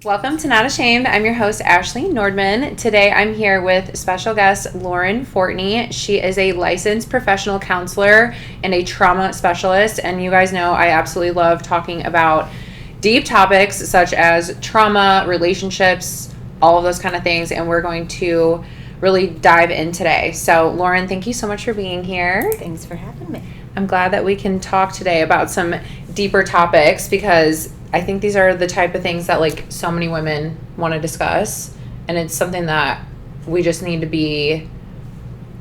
Welcome to Not Ashamed. I'm your host, Ashley Nordman. Today I'm here with special guest Lauren Fortney. She is a licensed professional counselor and a trauma specialist. And you guys know I absolutely love talking about deep topics such as trauma, relationships, all of those kind of things. And we're going to really dive in today. So Lauren, thank you so much for being here. Thanks for having me. I'm glad that we can talk today about some deeper topics because I think these are the type of things that like so many women want to discuss, and it's something that we just need to be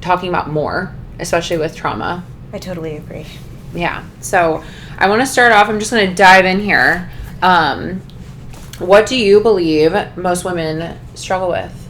talking about more, especially with trauma. I totally agree. Yeah. So I want to start off, I'm just going to dive in here. What do you believe most women struggle with?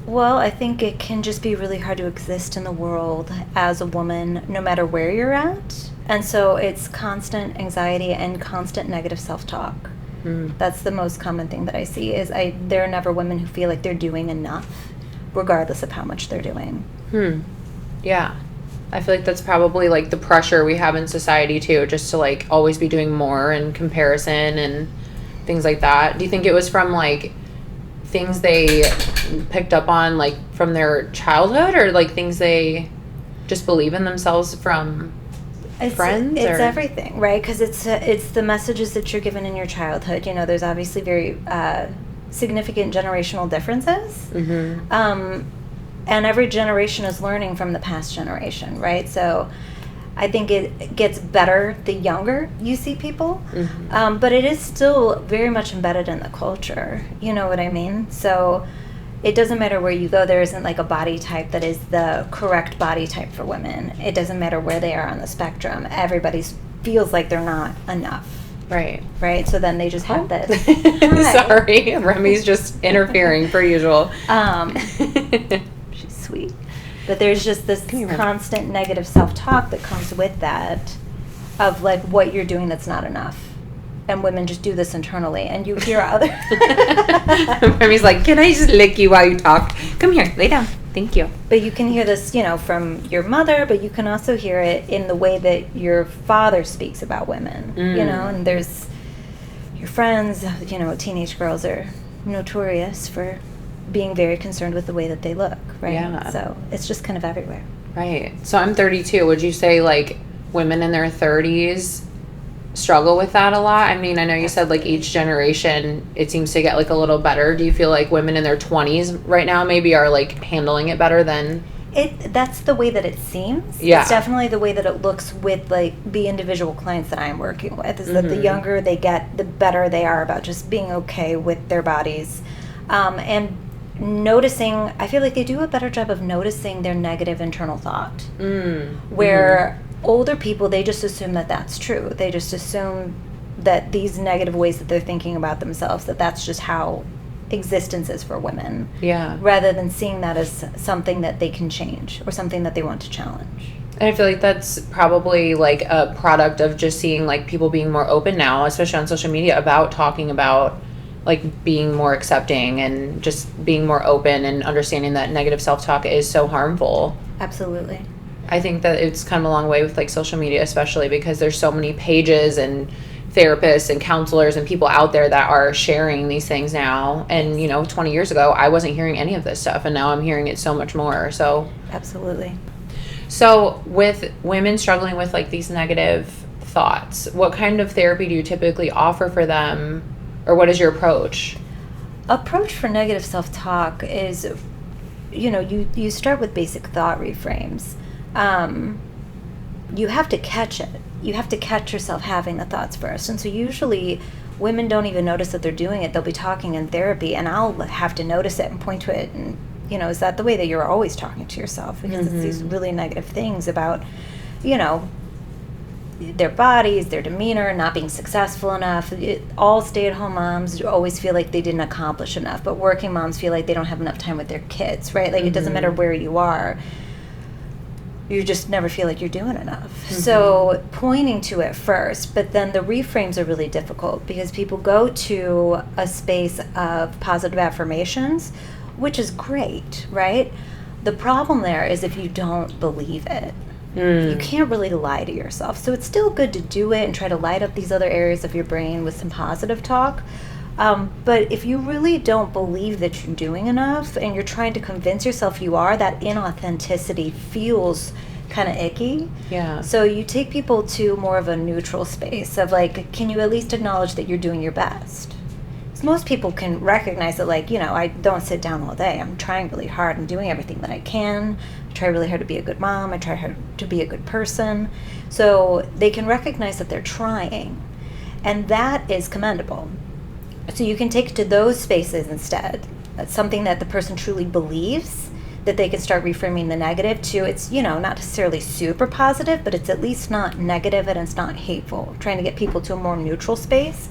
Well, I think it can just be really hard to exist in the world as a woman, no matter where you're at. And so it's constant anxiety and constant negative self-talk. That's the most common thing that I see is there are never women who feel like they're doing enough, regardless of how much they're doing. Yeah. I feel like that's probably like the pressure we have in society too, just to like always be doing more and comparison and things like that. Do you think it was from like things they picked up on like from their childhood, or like things they just believe in themselves from friends? It's everything, right? Because it's the messages that you're given in your childhood. You know, there's obviously very significant generational differences. And every generation is learning from the past generation, right? So I think it gets better the younger you see people, but it is still very much embedded in the culture. You know what I mean? So it doesn't matter where you go. There isn't like a body type that is the correct body type for women. It doesn't matter where they are on the spectrum. Everybody feels like they're not enough. Right. So then they just have this. Sorry, Remy's just interfering per usual. She's sweet. But there's just this constant negative self-talk that comes with that of like what you're doing that's not enough. And women just do this internally, and you hear other. Remy's like, can I just lick you while you talk? Come here, lay down. Thank you. But you can hear this, from your mother, but you can also hear it in the way that your father speaks about women, and there's your friends, teenage girls are notorious for being very concerned with the way that they look, right? Yeah. So it's just kind of everywhere. Right. So I'm 32. Would you say like women in their 30s struggle with that a lot? I mean, I know you said like each generation it seems to get like a little better. Do you feel like women in their 20s right now maybe are like handling it better than that's the way that it seems. Yeah. It's definitely the way that it looks with like the individual clients that I'm working with is that the younger they get, the better they are about just being okay with their bodies. And noticing, I feel like they do a better job of noticing their negative internal thought. Where older people, they just assume that that's true. They just assume that these negative ways that they're thinking about themselves, that's just how existence is for women. Yeah. Rather than seeing that as something that they can change or something that they want to challenge. And I feel like that's probably like a product of just seeing like people being more open now, especially on social media, about talking about like being more accepting and just being more open and understanding that negative self-talk is so harmful. Absolutely. I think that it's come a long way with like social media, especially because there's so many pages and therapists and counselors and people out there that are sharing these things now. And 20 years ago I wasn't hearing any of this stuff, and now I'm hearing it so much more. So absolutely. So with women struggling with like these negative thoughts, what kind of therapy do you typically offer for them, or what is your approach? Approach for negative self-talk is you start with basic thought reframes. You have to catch it. You have to catch yourself having the thoughts first. And so usually women don't even notice that they're doing it. They'll be talking in therapy, and I'll have to notice it and point to it. And, is that the way that you're always talking to yourself? Because it's these really negative things about, their bodies, their demeanor, not being successful enough. All stay-at-home moms always feel like they didn't accomplish enough, but working moms feel like they don't have enough time with their kids, right? Like it doesn't matter where you are. You just never feel like you're doing enough. So pointing to it first, but then the reframes are really difficult because people go to a space of positive affirmations, which is great, right? The problem there is if you don't believe it. You can't really lie to yourself. So it's still good to do it and try to light up these other areas of your brain with some positive talk. But if you really don't believe that you're doing enough and you're trying to convince yourself you are, that inauthenticity feels kind of icky. Yeah. So you take people to more of a neutral space of like, can you at least acknowledge that you're doing your best? Because most people can recognize that, like, I don't sit down all day. I'm trying really hard. I'm doing everything that I can. I try really hard to be a good mom. I try hard to be a good person. So they can recognize that they're trying. And that is commendable. So you can take it to those spaces instead. That's something that the person truly believes, that they can start reframing the negative to. It's, not necessarily super positive, but it's at least not negative and it's not hateful. Trying to get people to a more neutral space,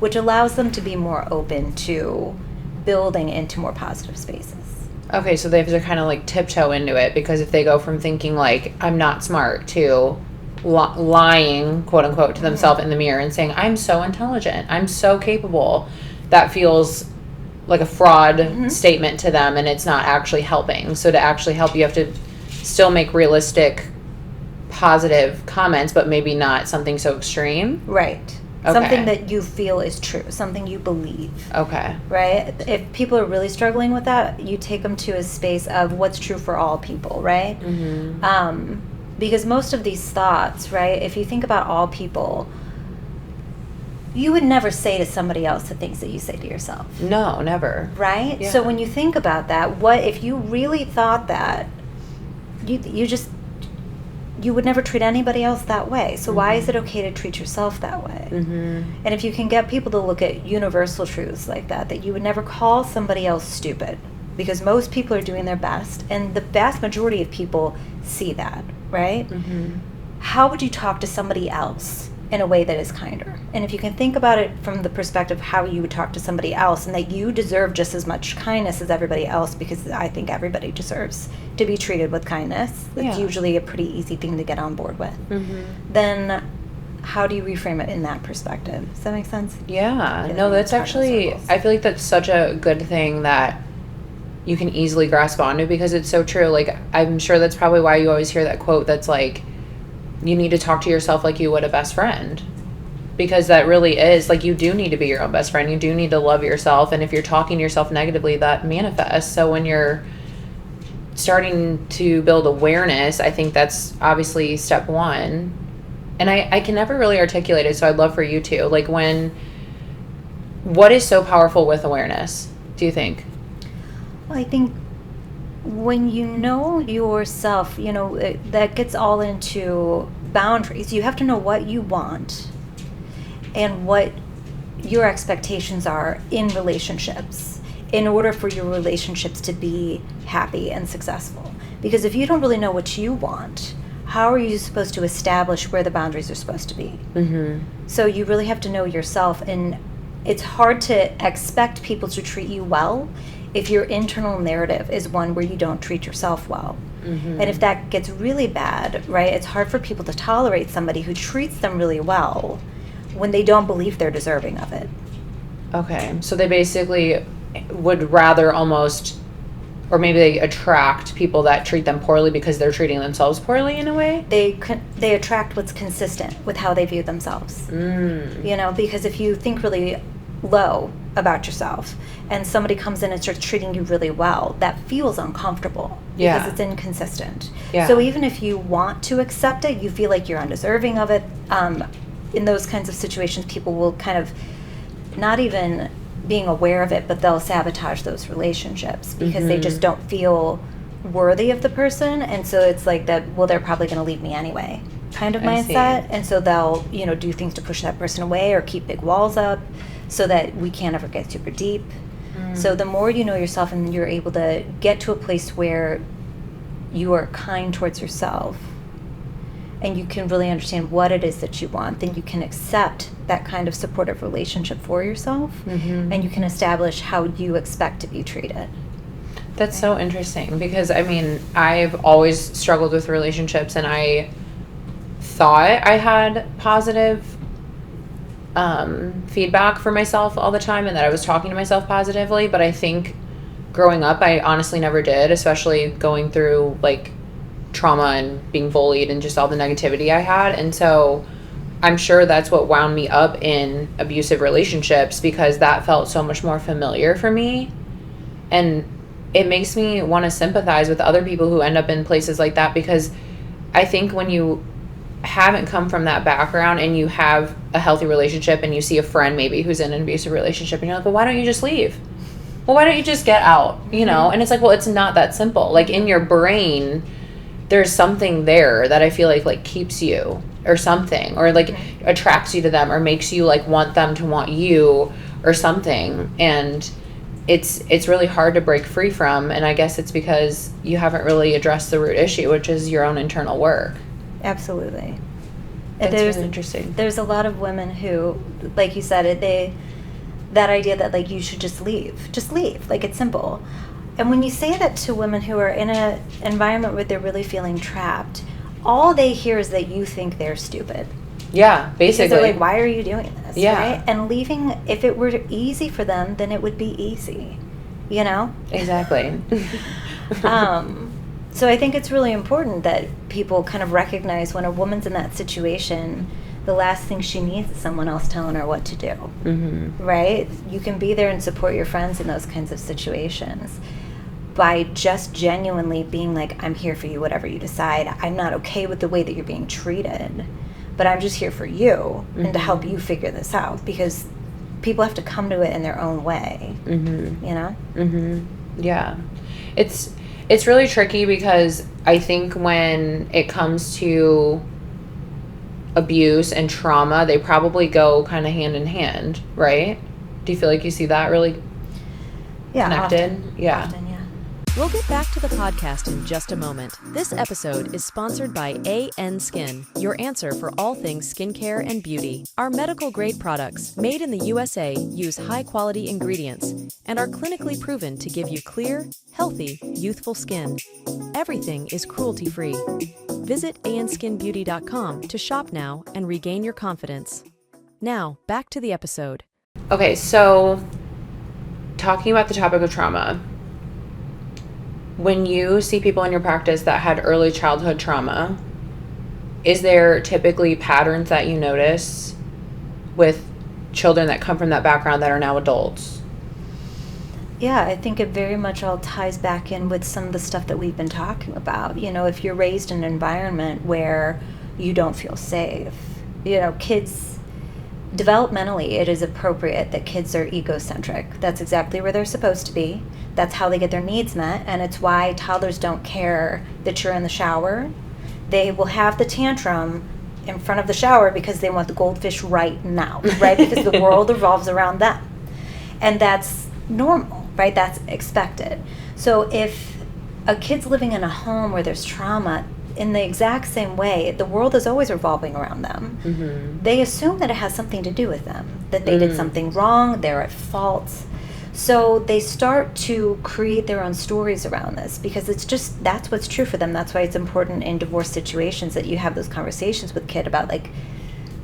which allows them to be more open to building into more positive spaces. Okay, so they have to kind of like tiptoe into it, because if they go from thinking like, I'm not smart, to lying, quote unquote, to themselves in the mirror and saying, I'm so intelligent, I'm so capable, that feels like a fraud statement to them, and it's not actually helping. So to actually help, you have to still make realistic, positive comments, but maybe not something so extreme. Right. Okay. Something that you feel is true, something you believe. Okay. Right? If people are really struggling with that, you take them to a space of what's true for all people, right? Because most of these thoughts, right, if you think about all people, you would never say to somebody else the things that you say to yourself. No, never. Right? Yeah. So when you think about that, what if you really thought that, you would never treat anybody else that way. So why is it okay to treat yourself that way? And if you can get people to look at universal truths like that you would never call somebody else stupid, because most people are doing their best, and the vast majority of people see that, right? How would you talk to somebody else in a way that is kinder? And if you can think about it from the perspective of how you would talk to somebody else, and that you deserve just as much kindness as everybody else, because I think everybody deserves to be treated with kindness. That's usually a pretty easy thing to get on board with. Then how do you reframe it in that perspective? Does that make sense? Yeah. No, that's actually, I feel like that's such a good thing that you can easily grasp onto, because it's so true. Like, I'm sure that's probably why you always hear that quote that's like, you need to talk to yourself like you would a best friend, because that really is, like, you do need to be your own best friend. You do need to love yourself. And if you're talking to yourself negatively, that manifests. So when you're starting to build awareness, I think that's obviously step one. And I can never really articulate it, so I'd love for you to. Like, what is so powerful with awareness, do you think? Well, I think when you know yourself, that gets all into boundaries. You have to know what you want and what your expectations are in relationships in order for your relationships to be happy and successful. Because if you don't really know what you want, how are you supposed to establish where the boundaries are supposed to be? So you really have to know yourself, and it's hard to expect people to treat you well if your internal narrative is one where you don't treat yourself well. And if that gets really bad, right, it's hard for people to tolerate somebody who treats them really well when they don't believe they're deserving of it. Okay, so they basically would rather almost, or maybe they attract people that treat them poorly because they're treating themselves poorly in a way? They attract what's consistent with how they view themselves. Because if you think really low about yourself and somebody comes in and starts treating you really well, that feels uncomfortable because it's inconsistent. So even if you want to accept it, you feel like you're undeserving of it. In those kinds of situations, people will kind of not even being aware of it, but they'll sabotage those relationships because they just don't feel worthy of the person. And so it's like that, well, they're probably going to leave me anyway kind of mindset. And so they'll, do things to push that person away or keep big walls up so that we can't ever get super deep. So the more you know yourself and you're able to get to a place where you are kind towards yourself and you can really understand what it is that you want, then you can accept that kind of supportive relationship for yourself, and you can establish how you expect to be treated. That's so interesting, because I've always struggled with relationships, and I thought I had positive feedback for myself all the time, and that I was talking to myself positively, but I think growing up I honestly never did, especially going through like trauma and being bullied and just all the negativity I had. And so I'm sure that's what wound me up in abusive relationships, because that felt so much more familiar for me. And it makes me want to sympathize with other people who end up in places like that, because I think when you haven't come from that background and you have a healthy relationship and you see a friend maybe who's in an abusive relationship and you're like, well, why don't you just leave? Well, why don't you just get out? You know? And it's like, well, it's not that simple. Like, in your brain, there's something there that I feel like keeps you or something, or like attracts you to them or makes you like want them to want you or something. And it's really hard to break free from. And I guess it's because you haven't really addressed the root issue, which is your own internal work. Absolutely. That's really interesting. There's a lot of women who, like you said, that idea that like you should just leave, like it's simple. And when you say that to women who are in an environment where they're really feeling trapped, all they hear is that you think they're stupid. Yeah, basically. Because they're like, why are you doing this? Yeah. Right? And leaving, if it were easy for them, then it would be easy, you know? Exactly. So I think it's really important that people kind of recognize when a woman's in that situation, the last thing she needs is someone else telling her what to do. Mm-hmm. Right? You can be there and support your friends in those kinds of situations by just genuinely being like, I'm here for you, whatever you decide. I'm not okay with the way that you're being treated, but I'm just here for you and to help you figure this out, because people have to come to it in their own way, you know? Yeah. It's really tricky, because I think when it comes to abuse and trauma, they probably go kind of hand in hand, right? Do you feel like you see that really connected? Often. Yeah. Often, yeah. We'll get back to the podcast in just a moment. This episode is sponsored by AN Skin, your answer for all things skincare and beauty. Our medical-grade products, made in the USA, use high-quality ingredients and are clinically proven to give you clear, healthy, youthful skin. Everything is cruelty-free. Visit anskinbeauty.com to shop now and regain your confidence. Now, back to the episode. Okay, so talking about the topic of trauma, when you see people in your practice that had early childhood trauma, is there typically patterns that you notice with children that come from that background that are now adults? Yeah, I think it very much all ties back in with some of the stuff that we've been talking about. You know, if you're raised in an environment where you don't feel safe, you know, kids, developmentally, it is appropriate that kids are egocentric. That's exactly where they're supposed to be. That's how they get their needs met, and it's why toddlers don't care that you're in the shower. They will have the tantrum in front of the shower because they want the goldfish right now, right? Because the world revolves around them. And that's normal, right? That's expected. So if a kid's living in a home where there's trauma, in the exact same way, the world is always revolving around them. They assume that it has something to do with them, that they did something wrong, they're at fault. So they start to create their own stories around this, because it's just, that's what's true for them. That's why it's important in divorce situations that you have those conversations with kid about, like,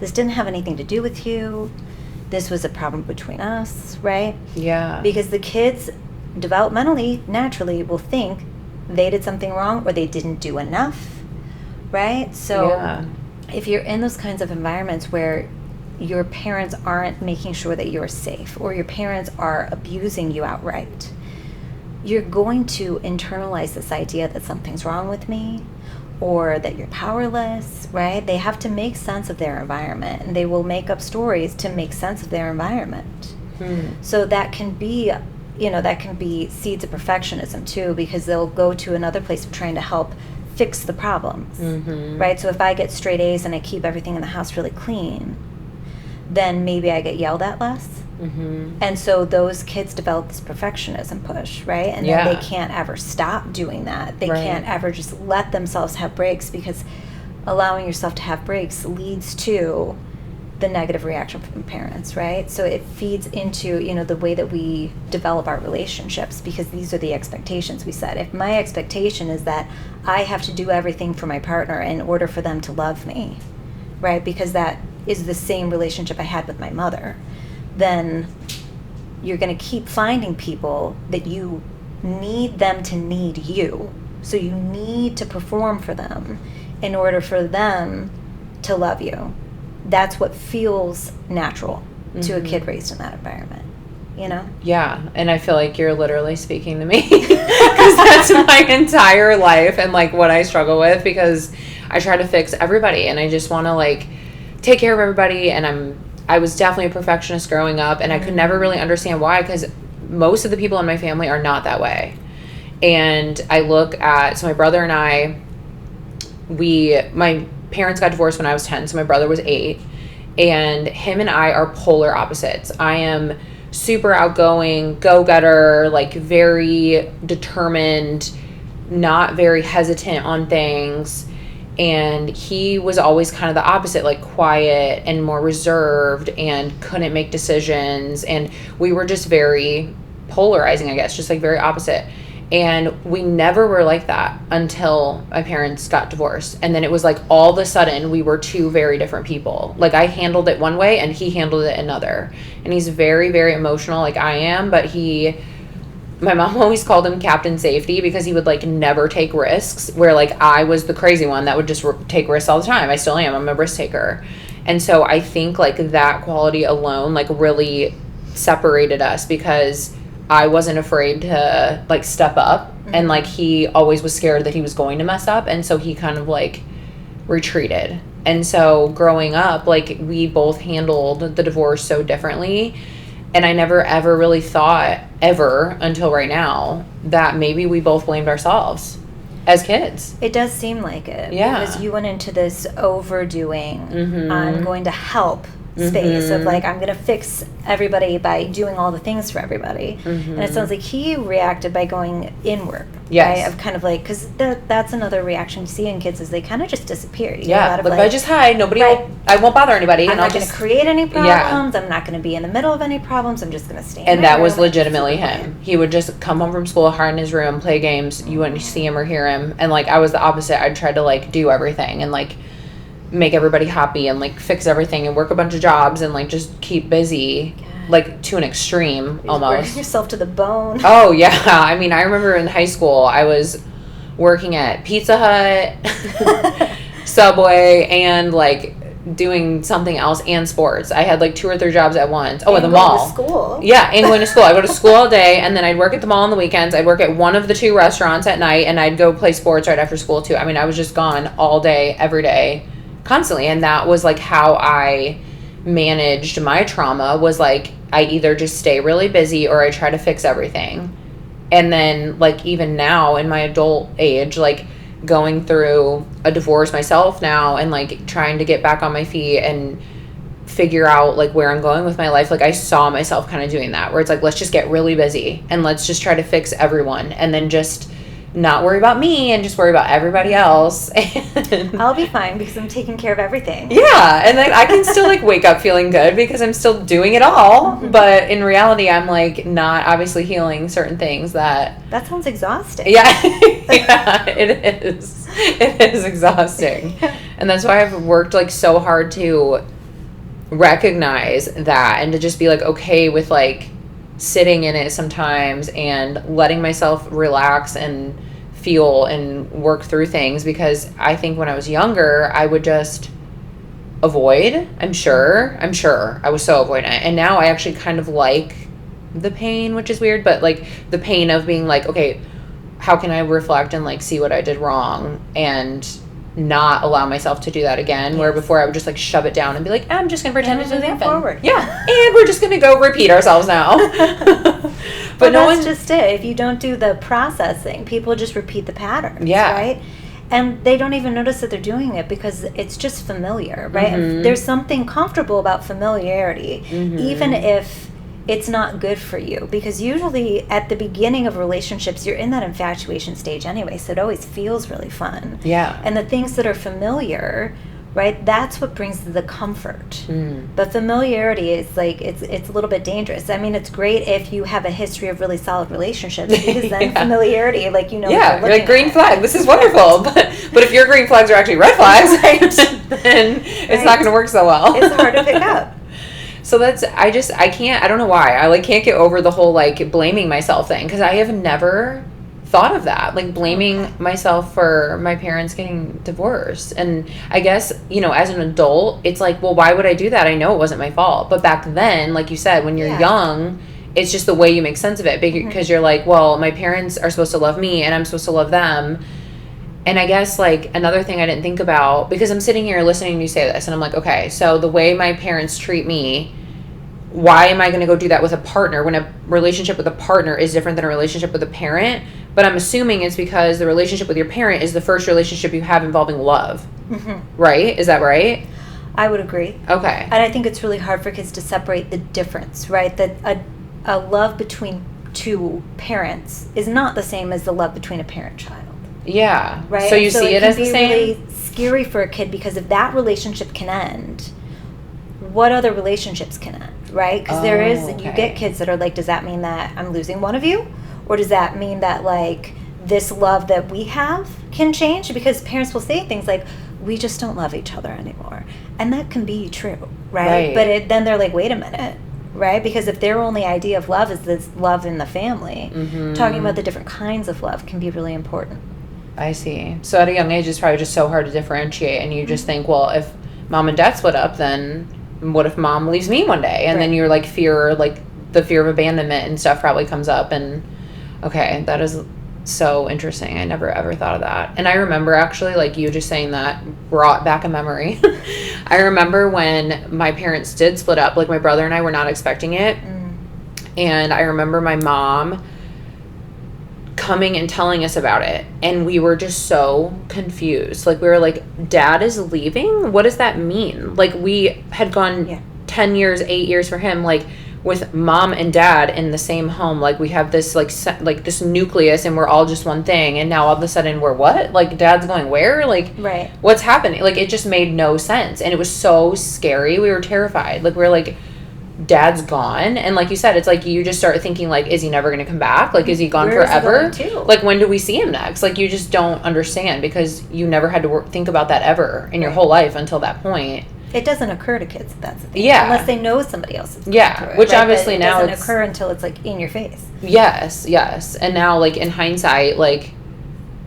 this didn't have anything to do with you. This was a problem between us, right? Yeah. Because the kids developmentally, naturally, will think they did something wrong or they didn't do enough, right? So if you're in those kinds of environments where your parents aren't making sure that you're safe, or your parents are abusing you outright, you're going to internalize this idea that something's wrong with me, or that you're powerless, right? They have to make sense of their environment, and they will make up stories to make sense of their environment. So that can be, you know, that can be seeds of perfectionism too, because they'll go to another place of trying to help fix the problems, right? So if I get straight A's and I keep everything in the house really clean, then maybe I get yelled at less. And so those kids develop this perfectionism push, right? And then they can't ever stop doing that. They can't ever just let themselves have breaks, because allowing yourself to have breaks leads to the negative reaction from parents, right? So it feeds into, you know, the way that we develop our relationships, because these are the expectations we set. If my expectation is that I have to do everything for my partner in order for them to love me, right? Because that is the same relationship I had with my mother, then you're going to keep finding people that you need them to need you, So you need to perform for them in order for them to love you. That's what feels natural to a kid raised in that environment, you know? Yeah, and I feel like you're literally speaking to me because that's my entire life and, like, what I struggle with, because I try to fix everybody and I just want to, like, take care of everybody, and I was definitely a perfectionist growing up, and I could never really understand why, because most of the people in my family are not that way. And I look at, so my brother and I, my parents got divorced when I was 10, so my brother was 8, and him and I are polar opposites. I am super outgoing, go-getter, like very determined, not very hesitant on things, and he was always kind of the opposite, like quiet and more reserved and couldn't make decisions, and we were just very polarizing, I guess, just like very opposite. And we never were like that until my parents got divorced. And then it was like all of a sudden we were two very different people. Like I handled it one way and he handled it another. And he's very, very emotional like I am. But my mom always called him Captain Safety because he would like never take risks. Where like I was the crazy one that would just take risks all the time. I still am. I'm a risk taker. And so I think like that quality alone like really separated us, because I wasn't afraid to like step up, and like he always was scared that he was going to mess up, and so he kind of like retreated. And so growing up, like we both handled the divorce so differently, and I never ever really thought ever until right now that maybe we both blamed ourselves as kids. It does seem like it. Yeah. Because you went into this overdoing, I'm going to help space of like, I'm going to fix everybody by doing all the things for everybody. And it sounds like he reacted by going inward. Yes. Right? Of kind of like, because that's another reaction you see in kids is they kind of just disappear. You Yeah, know, like if I just hide, I won't bother anybody. I'm not going to create any problems. Yeah. I'm not going to be in the middle of any problems. I'm just going to stay in And my that room was and legitimately him. He would just come home from school, hide in his room, play games. You wouldn't see him or hear him. And like I was the opposite. I'd try to like do everything and like make everybody happy and like fix everything and work a bunch of jobs and like just keep busy. Like to an extreme almost. Working yourself to the bone. Oh yeah. I mean, I remember in high school I was working at Pizza Hut, Subway, and like doing something else, and sports. I had like 2 or 3 jobs at once. Oh, at the mall. To school. Yeah, and going to school. I go to school all day, and then I'd work at the mall on the weekends. I'd work at one of the 2 restaurants at night, and I'd go play sports right after school too. I mean, I was just gone all day, every day, constantly. And that was like how I managed my trauma, was like I either just stay really busy or I try to fix everything. And then like even now in my adult age, like going through a divorce myself now and like trying to get back on my feet and figure out like where I'm going with my life, like I saw myself kind of doing that, where it's like, let's just get really busy and let's just try to fix everyone, and then just not worry about me and just worry about everybody else. And I'll be fine because I'm taking care of everything. Yeah, and then I can still like wake up feeling good because I'm still doing it all. But in reality, I'm like not obviously healing certain things that sounds exhausting. Yeah, yeah, it is. It is exhausting. And that's why I've worked like so hard to recognize that and to just be like okay with like sitting in it sometimes and letting myself relax and feel and work through things, because I think when I was younger I would just avoid. I'm sure I was so avoidant, and now I actually kind of like the pain, which is weird, but like the pain of being like, okay, how can I reflect and like see what I did wrong and not allow myself to do that again. Yes. Where before I would just like shove it down and be like, I'm just gonna pretend it doesn't happen. Forward. Yeah, and we're just gonna go repeat ourselves now. But no, that's just it. If you don't do the processing, people just repeat the patterns. Yeah. Right. And they don't even notice that they're doing it because it's just familiar, right? Mm-hmm. There's something comfortable about familiarity, even if it's not good for you, because usually at the beginning of relationships you're in that infatuation stage anyway, so it always feels really fun. Yeah. And the things that are familiar, right, that's what brings the comfort. But familiarity is like it's a little bit dangerous. I mean, it's great if you have a history of really solid relationships, because then familiarity, like, you know, you're like green flag, this is wonderful. But if your green flags are actually red flags, then it's not going to work so well. It's hard to pick up. So that's, I don't know why. I like can't get over the whole like blaming myself thing, because I have never thought of that, like blaming myself for my parents getting divorced. And I guess, you know, as an adult, it's like, well, why would I do that? I know it wasn't my fault. But back then, like you said, when you're young, it's just the way you make sense of it, because you're like, well, my parents are supposed to love me and I'm supposed to love them. And I guess, like, another thing I didn't think about, because I'm sitting here listening to you say this, and I'm like, okay, so the way my parents treat me, why am I going to go do that with a partner when a relationship with a partner is different than a relationship with a parent? But I'm assuming it's because the relationship with your parent is the first relationship you have involving love. Right? Is that right? I would agree. Okay. And I think it's really hard for kids to separate the difference, right? That a love between two parents is not the same as the love between a parent-child. Yeah. Right? So you see it as the same? It can be really scary for a kid, because if that relationship can end, what other relationships can end, right? Because you get kids that are like, does that mean that I'm losing one of you? Or does that mean that, like, this love that we have can change? Because parents will say things like, we just don't love each other anymore. And that can be true, right? But then they're like, wait a minute, right? Because if their only idea of love is this love in the family, talking about the different kinds of love can be really important. I see. So at a young age, it's probably just so hard to differentiate. And you just think, well, if mom and dad split up, then what if mom leaves me one day? And then you're like, the fear of abandonment and stuff probably comes up. And okay, that is so interesting. I never ever thought of that. And I remember, actually, like, you just saying that brought back a memory. I remember when my parents did split up, like, my brother and I were not expecting it. And I remember my mom coming and telling us about it, and we were just so confused. Like, we were like, Dad is leaving? What does that mean? Like, we had gone 10 years, 8 years for him, like, with mom and dad in the same home. Like, we have this like this nucleus, and we're all just one thing, and now all of a sudden we're what? Like, Dad's going where? Like, what's happening? Like, it just made no sense, and it was so scary. We were terrified. Like, we were like, Dad's gone. And like you said, it's like you just start thinking, like, is he never going to come back? Like, is he gone forever? Like, when do we see him next? Like, you just don't understand, because you never had to think about that ever in your whole life until that point. It doesn't occur to kids that that's the thing. Unless they know somebody else is through it, which obviously it now doesn't occur until it's like in your face. Yes. And now, like, in hindsight, like,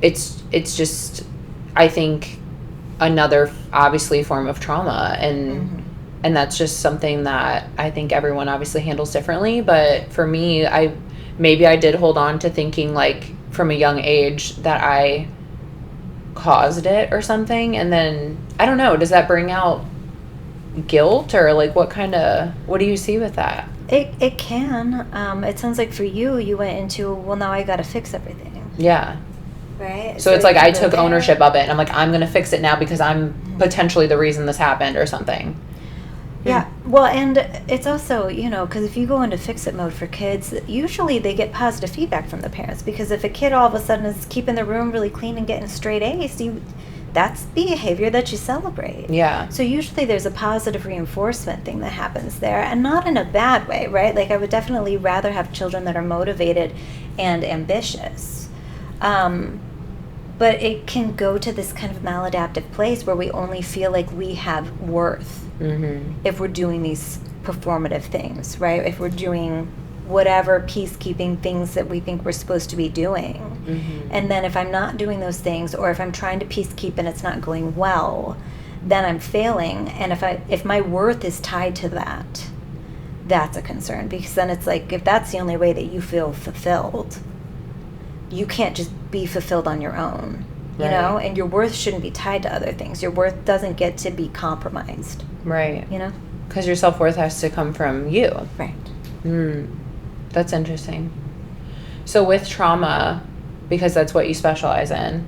it's just, I think, another obviously form of trauma, and that's just something that I think everyone obviously handles differently. But for me, I did hold on to thinking, like, from a young age that I caused it or something. And then, I don't know, does that bring out guilt, or like what do you see with that? It can. It sounds like for you went into, well, now I got to fix everything. Yeah. Right? So it's like I took ownership of it, and I'm like, I'm going to fix it now because I'm potentially the reason this happened or something. Yeah. Well, and it's also, you know, because if you go into fix-it mode for kids, usually they get positive feedback from the parents, because if a kid all of a sudden is keeping the room really clean and getting straight A's, that's behavior that you celebrate. Yeah. So usually there's a positive reinforcement thing that happens there, and not in a bad way, right? Like, I would definitely rather have children that are motivated and ambitious. But it can go to this kind of maladaptive place where we only feel like we have worth if we're doing these performative things, right? If we're doing whatever peacekeeping things that we think we're supposed to be doing. And then if I'm not doing those things, or if I'm trying to peacekeep and it's not going well, then I'm failing. And if my worth is tied to that, that's a concern, because then it's like, if that's the only way that you feel fulfilled, you can't just be fulfilled on your own, you know? And your worth shouldn't be tied to other things. Your worth doesn't get to be compromised. Right. You know? Because your self-worth has to come from you. Right. That's interesting. So with trauma, because that's what you specialize in,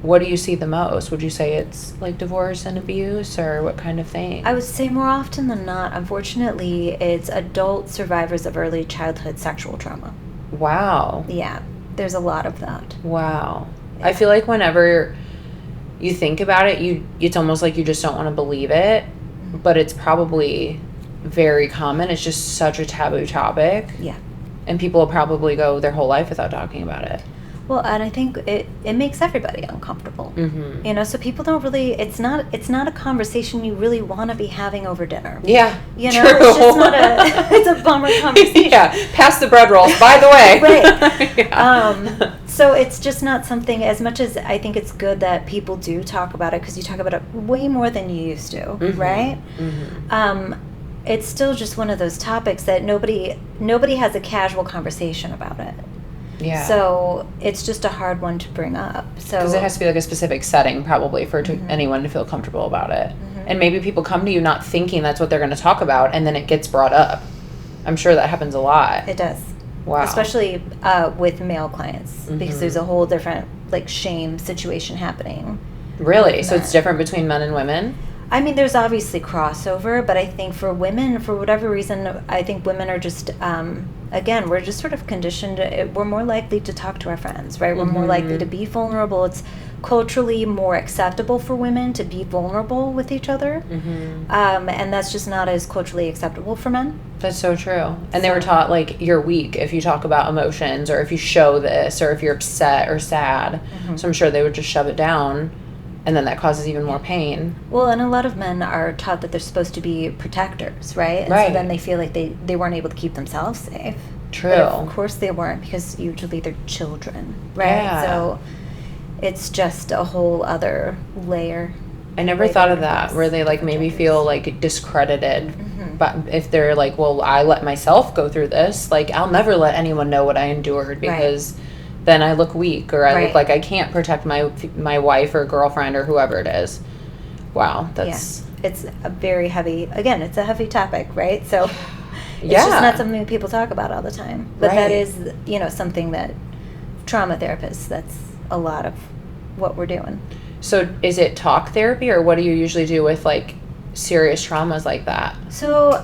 what do you see the most? Would you say it's like divorce and abuse, or what kind of thing? I would say more often than not, unfortunately, it's adult survivors of early childhood sexual trauma. Wow. Yeah, there's a lot of that. Wow. Yeah. I feel like whenever you think about it, it's almost like you just don't want to believe it, but it's probably very common. It's just such a taboo topic. Yeah. And people will probably go their whole life without talking about it. Well, and I think it makes everybody uncomfortable. Mm-hmm. You know, so people don't really. It's not a conversation you really want to be having over dinner. Yeah, you know, true. it's just not a. It's a bummer conversation. Yeah, pass the bread rolls. By the way, right. Yeah. So it's just not something. As much as I think it's good that people do talk about it, because you talk about it way more than you used to, Mm-hmm. right? Mm-hmm. It's still just one of those topics that nobody has a casual conversation about it. Yeah. So it's just a hard one to bring up. So Because it has to be like a specific setting, probably, for Mm-hmm. anyone to feel comfortable about it. Mm-hmm. And maybe people come to you not thinking that's what they're going to talk about, and then it gets brought up. I'm sure that happens a lot. It does. Wow. Especially with male clients, because Mhm. there's a whole different like shame situation happening. Really? So it's that. different between men and women? I mean, there's obviously crossover, but I think for women, for whatever reason, I think women are just, again, we're just sort of conditioned. We're more likely to talk to our friends, right? We're more likely to be vulnerable. It's culturally more acceptable for women to be vulnerable with each other. Mm-hmm. And that's just not as culturally acceptable for men. That's so true. And they were taught, like, you're weak if you talk about emotions, or if you show this, or if you're upset or sad. Mm-hmm. So I'm sure they would just shove it down, and then that causes even more pain. Well, and a lot of men are taught that they're supposed to be protectors, right? And Right. so then they feel like they weren't able to keep themselves safe. True. But of course they weren't, because usually they're children, right? Yeah. So it's just a whole other layer. I never Way thought of different that, things, where they, like, maybe different feel, like, discredited. Mhm. But if they're like, well, I let myself go through this, like, I'll never let anyone know what I endured, because then I look weak, or I Right. look like I can't protect my wife or girlfriend or whoever it is. Wow, that's... It's a very heavy, again, it's a heavy topic, right? So it's Yeah. just not something people talk about all the time. But that Right. is, something that trauma therapists, that's a lot of what we're doing. So is it talk therapy, or what do you usually do with, like, serious traumas like that? So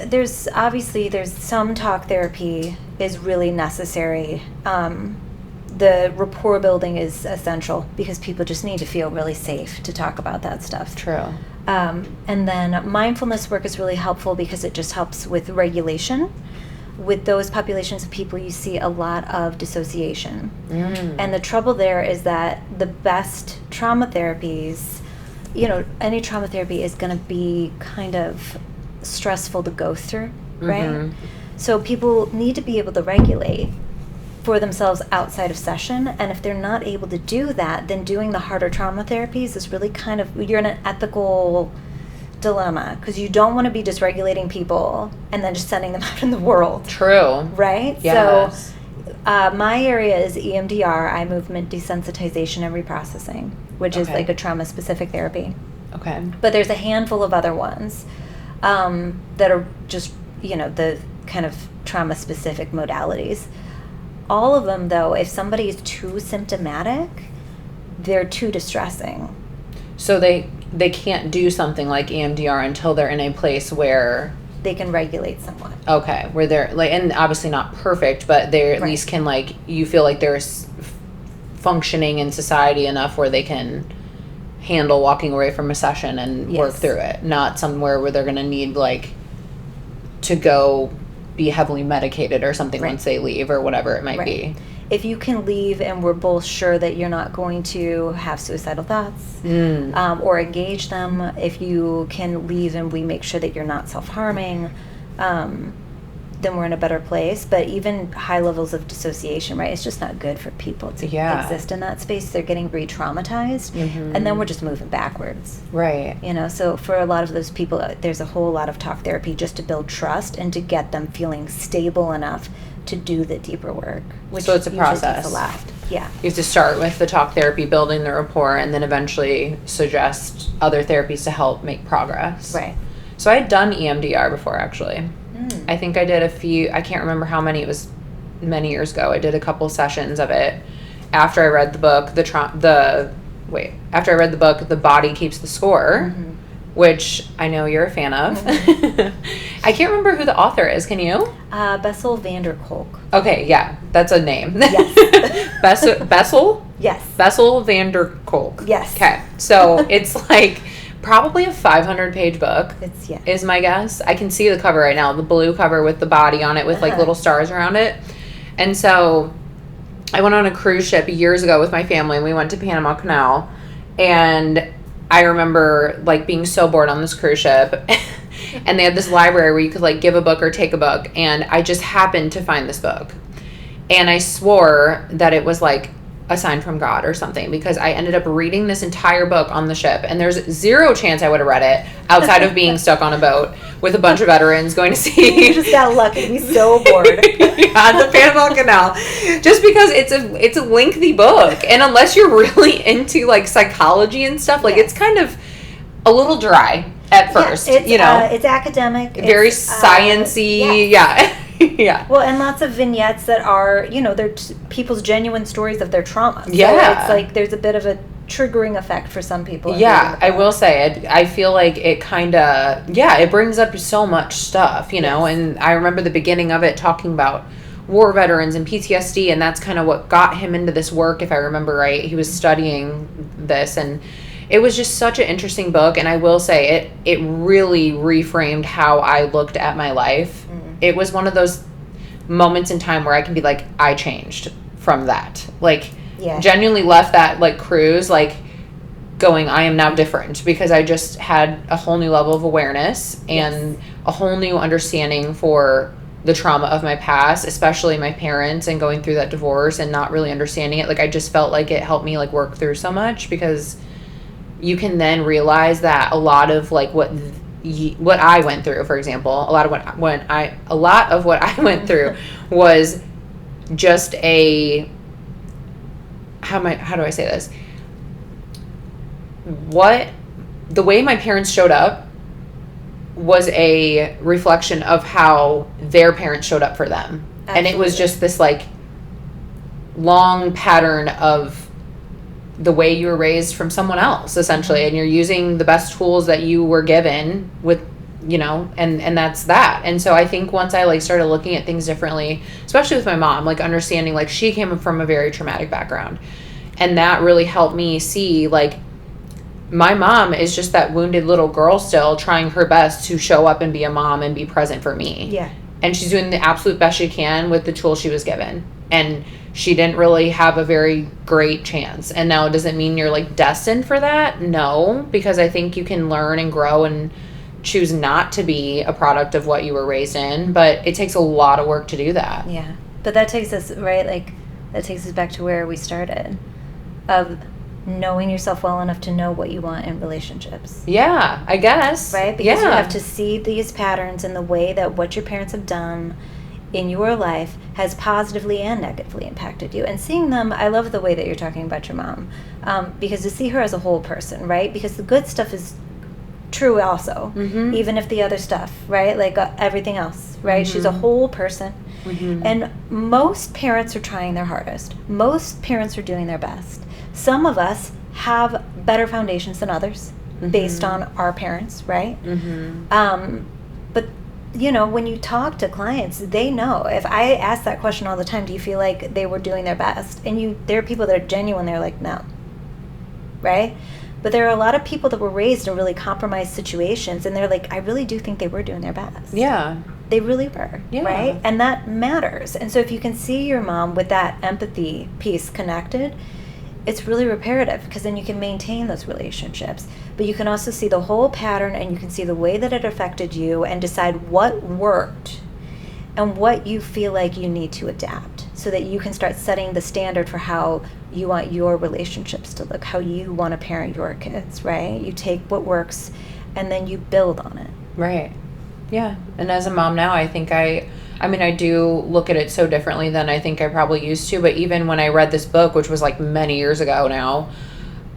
there's some talk therapy is really necessary. The rapport building is essential, because people just need to feel really safe to talk about that stuff. True. And then mindfulness work is really helpful, because it just helps with regulation. With those populations of people, you see a lot of dissociation. And the trouble there is that the best trauma therapies, any trauma therapy is going to be kind of stressful to go through, right? Mhm. So people need to be able to regulate for themselves outside of session, and if they're not able to do that, then doing the harder trauma therapies is really kind of, you're in an ethical dilemma, because you don't want to be dysregulating people and then just sending them out in the world, True. right? Yes. So my area is EMDR, eye movement desensitization and reprocessing, which is Okay. like a trauma-specific therapy. Okay. But there's a handful of other ones that are just, the kind of trauma-specific modalities. All of them, though, if somebody is too symptomatic, they're too distressing. So they can't do something like EMDR until they're in a place where... They can regulate somewhat. Okay, where they're, like, and obviously not perfect, but they at Right. least can, like, you feel like they're functioning in society enough where they can handle walking away from a session and work Yes. through it. Not somewhere where they're going to need, like, to go be heavily medicated or something Right. once they leave, or whatever it might Right. be. If you can leave and we're both sure that you're not going to have suicidal thoughts or engage them, if you can leave and we make sure that you're not self-harming, then we're in a better place. But even high levels of dissociation, right? It's just not good for people to Yeah. exist in that space. They're getting re-traumatized, and then we're just moving backwards. Right. So for a lot of those people, there's a whole lot of talk therapy just to build trust and to get them feeling stable enough to do the deeper work, which So it's a usually takes process. a lot. Yeah. You have to start with the talk therapy, building the rapport, and then eventually suggest other therapies to help make progress. Right. So I had done EMDR before, actually. I think I did a few, I can't remember how many, it was many years ago. I did a couple sessions of it after I read the book, after I read the book, The Body Keeps the Score, which I know you're a fan of. I can't remember who the author is, can you? Bessel van der Kolk. Okay, yeah, that's a name. Yes. Bessel? Yes. Bessel van der Kolk. Yes. Okay, so it's like probably a 500-page book. It's, yeah. Is my guess. I can see the cover right now, the blue cover with the body on it with like little stars around it. And so I went on a cruise ship years ago with my family, and we went to Panama Canal, and I remember, like, being so bored on this cruise ship, and they had this library where you could, like, give a book or take a book, and I just happened to find this book, and I swore that it was, like, a sign from God or something, because I ended up reading this entire book on the ship, and there's zero chance I would have read it outside of being stuck on a boat with a bunch of veterans going to sea. You just got lucky. Be so bored. Yeah, the Panama Canal, just because it's a lengthy book, and unless you're really into, like, psychology and stuff, like, it's kind of a little dry at first. It's academic, very sciencey. Yeah. Well, and lots of vignettes that are, they're people's genuine stories of their trauma. So yeah. It's like there's a bit of a triggering effect for some people. Yeah, I will say it. I feel like it kind of, it brings up so much stuff, and I remember the beginning of it talking about war veterans and PTSD, and that's kind of what got him into this work, if I remember right. He was studying this, and it was just such an interesting book, and I will say it really reframed how I looked at my life. Mm-hmm. It was one of those moments in time where I can be like, I changed from that. Like, genuinely left that, like, cruise, like, going, I am now different, because I just had a whole new level of awareness and a whole new understanding for the trauma of my past, especially my parents, and going through that divorce and not really understanding it. Like, I just felt like it helped me, like, work through so much, because you can then realize that a lot of, like, what I went through, for example, a lot of what I went through was just a, how do I say this? The way my parents showed up was a reflection of how their parents showed up for them. Absolutely. And it was just this, like, long pattern of the way you were raised from someone else, essentially, and you're using the best tools that you were given with, and that's that. And so I think once I, like, started looking at things differently, especially with my mom, like, understanding, like, she came from a very traumatic background, and that really helped me see, like, my mom is just that wounded little girl still trying her best to show up and be a mom and be present for me. Yeah. And she's doing the absolute best she can with the tools she was given. And she didn't really have a very great chance. And now, does it mean you're, like, destined for that? No, because I think you can learn and grow and choose not to be a product of what you were raised in. But it takes a lot of work to do that. Yeah. But that takes us, right, like, that takes us back to where we started, of knowing yourself well enough to know what you want in relationships. Yeah, I guess. Right? Because you have to see these patterns in the way that what your parents have done in your life has positively and negatively impacted you. And seeing them, I love the way that you're talking about your mom, because to see her as a whole person, right? Because the good stuff is true also, even if the other stuff, right? Like everything else, right? She's a whole person. And most parents are trying their hardest. Most parents are doing their best. Some of us have better foundations than others based on our parents, right? But when you talk to clients, they know. If I ask that question all the time, do you feel like they were doing their best? And there are people that are genuine, they're like, no. Right? But there are a lot of people that were raised in really compromised situations, and they're like, I really do think they were doing their best. Yeah. They really were. Yeah. Right? And that matters. And so if you can see your mom with that empathy piece connected, it's really reparative, because then you can maintain those relationships. But you can also see the whole pattern, and you can see the way that it affected you and decide what worked and what you feel like you need to adapt, so that you can start setting the standard for how you want your relationships to look, how you want to parent your kids, right? You take what works and then you build on it. Right. Yeah. And as a mom now, I think I do look at it so differently than I think I probably used to. But even when I read this book, which was like many years ago now,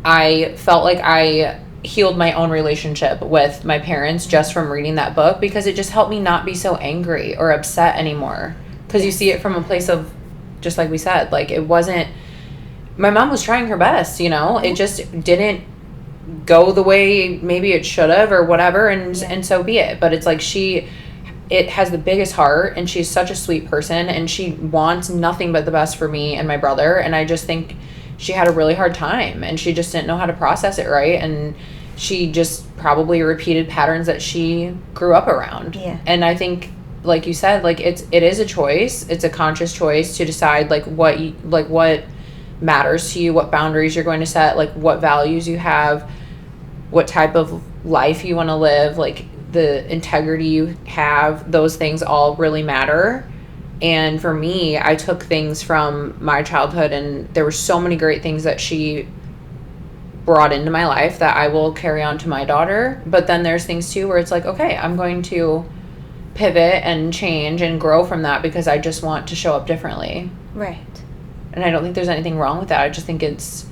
I felt like I healed my own relationship with my parents just from reading that book, because it just helped me not be so angry or upset anymore. Because you see it from a place of, just like we said, like, it wasn't, my mom was trying her best, it just didn't go the way maybe it should have or whatever, and so be it. But it's like it has the biggest heart, and she's such a sweet person, and she wants nothing but the best for me and my brother. And I just think she had a really hard time, and she just didn't know how to process it right, and she just probably repeated patterns that she grew up around. Yeah. And I think like you said, like it is a choice. It's a conscious choice to decide like what matters to you, what boundaries you're going to set, like what values you have, what type of life you want to live, like the integrity you have. Those things all really matter. And for me, I took things from my childhood, and there were so many great things that she brought into my life that I will carry on to my daughter. But then there's things too where it's like, okay, I'm going to pivot and change and grow from that because I just want to show up differently. Right. And I don't think there's anything wrong with that. I just think it's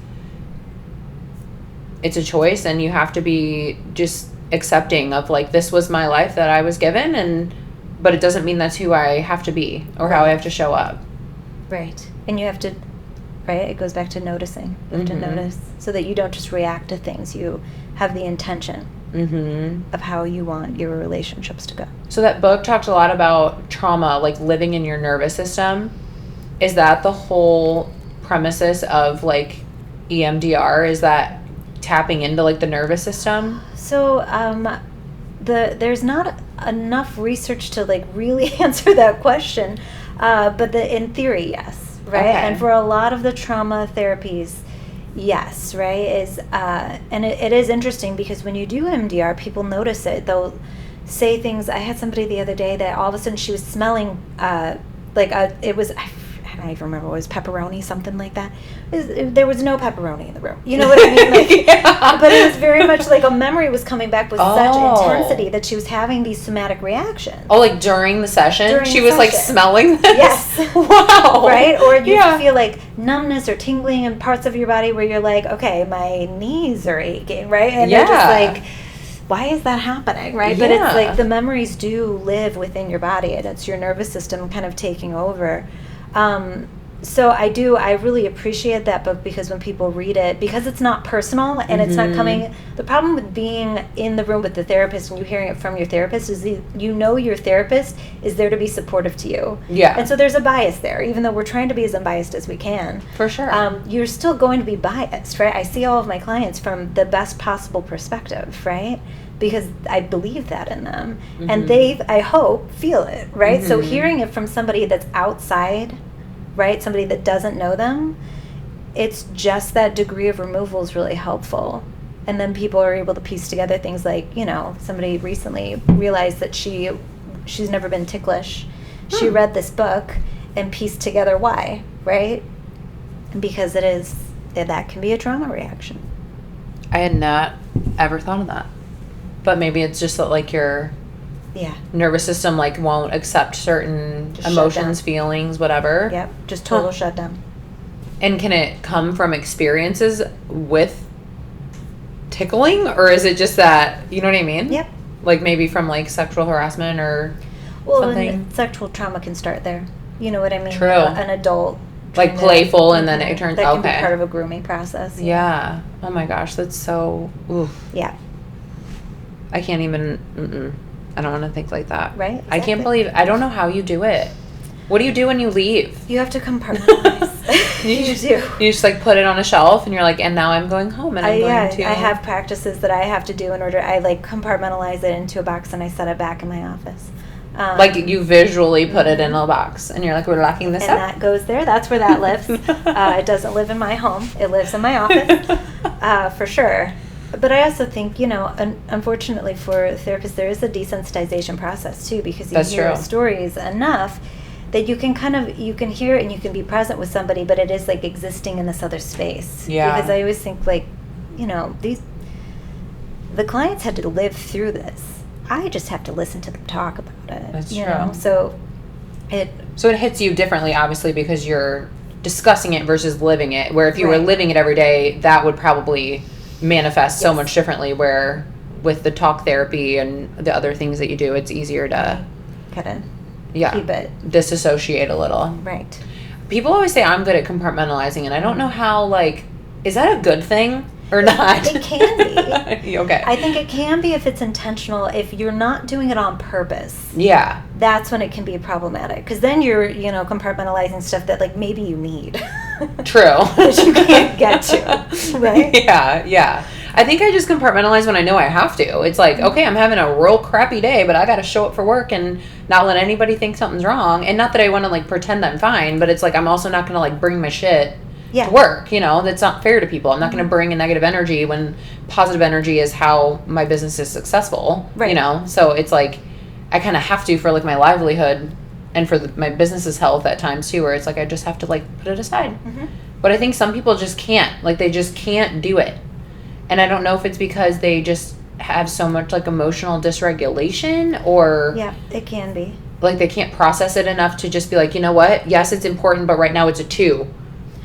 a choice, and you have to be just accepting of like, this was my life that I was given, but it doesn't mean that's who I have to be or how I have to show up. Right. And you have to, right? It goes back to noticing. You have to notice so that you don't just react to things. You have the intention of how you want your relationships to go. So that book talked a lot about trauma, like living in your nervous system. Is that the whole premises of like EMDR? Is that tapping into like the nervous system? So there's not enough research to like really answer that question, but in theory, yes, right? Okay. And for a lot of the trauma therapies, yes, right? And it is interesting because when you do EMDR, people notice it. They'll say things. I had somebody the other day that all of a sudden she was smelling it was. I don't even remember, it was pepperoni, something like that. There was no pepperoni in the room. You know what I mean? Like, yeah. But it was very much like a memory was coming back with such intensity that she was having these somatic reactions. Oh, like during the session? She was like smelling this? Yes. Wow. Right? Or you feel like numbness or tingling in parts of your body where you're like, okay, my knees are aching, right? And you're just like, why is that happening, right? But it's like the memories do live within your body, and it's your nervous system kind of taking over. So I really appreciate that book because when people read it, because it's not personal and it's not coming, the problem with being in the room with the therapist and you hearing it from your therapist is your therapist is there to be supportive to you. Yeah. And so there's a bias there, even though we're trying to be as unbiased as we can. For sure. You're still going to be biased, right? I see all of my clients from the best possible perspective, right? Because I believe that in them. And they, I hope, feel it, right? So hearing it from somebody that's outside, right, somebody that doesn't know them, it's just that degree of removal is really helpful. And then people are able to piece together things like, somebody recently realized that she's never been ticklish. She read this book and pieced together why, right? Because that can be a trauma reaction. I had not ever thought of that. But maybe it's just that like your nervous system like won't accept certain emotions, feelings, whatever. Yep, just total shutdown. And can it come from experiences with tickling, or is it just that, you know what I mean? Yep. Like maybe from like sexual harassment or something? And sexual trauma can start there. You know what I mean? True. An adult. Like playful and then it turns that can be part of a grooming process. Yeah. Oh my gosh, that's so, oof. Yeah. I can't even, I don't want to think like that. Right? Exactly. I can't believe, I don't know how you do it. What do you do when you leave? You have to compartmentalize. You do. You just like put it on a shelf and you're like, and now I'm going home and I'm going to. I have practices that I have to do in order, I like compartmentalize it into a box and I set it back in my office. Like you visually put it in a box and you're like, we're locking this up. And that goes there. That's where that lives. It doesn't live in my home. It lives in my office for sure. But I also think, unfortunately for therapists, there is a desensitization process too, because you hear stories enough that you can hear it and you can be present with somebody, but it is like existing in this other space. Yeah. Because I always think like, the clients had to live through this. I just have to listen to them talk about it. That's true. So it hits you differently, obviously, because you're discussing it versus living it. Where if you were living it every day, that would probably manifest so much differently, where with the talk therapy and the other things that you do, it's easier to kind of keep it disassociate a little. Right. People always say I'm good at compartmentalizing, and I don't know how, like, is that a good thing or not? It can be. Okay. I think it can be if it's intentional. If you're not doing it on purpose. Yeah. That's when it can be problematic, because then you're, compartmentalizing stuff that like maybe you need. True. That you can't get to, right? Yeah. I think I just compartmentalize when I know I have to. It's like, okay, I'm having a real crappy day, but I got to show up for work and not let anybody think something's wrong. And not that I want to like pretend I'm fine, but it's like I'm also not going to like bring my shit to work. You know, that's not fair to people. I'm not going to bring a negative energy when positive energy is how my business is successful. Right. You know, so it's like I kind of have to for like my livelihood and for my business's health at times too, where it's like I just have to like put it aside. But I think some people just can't. Like they just can't do it. And I don't know if it's because they just have so much like emotional dysregulation or... Yeah, it can be. Like they can't process it enough to just be like, you know what? Yes, it's important, but right now it's a 2.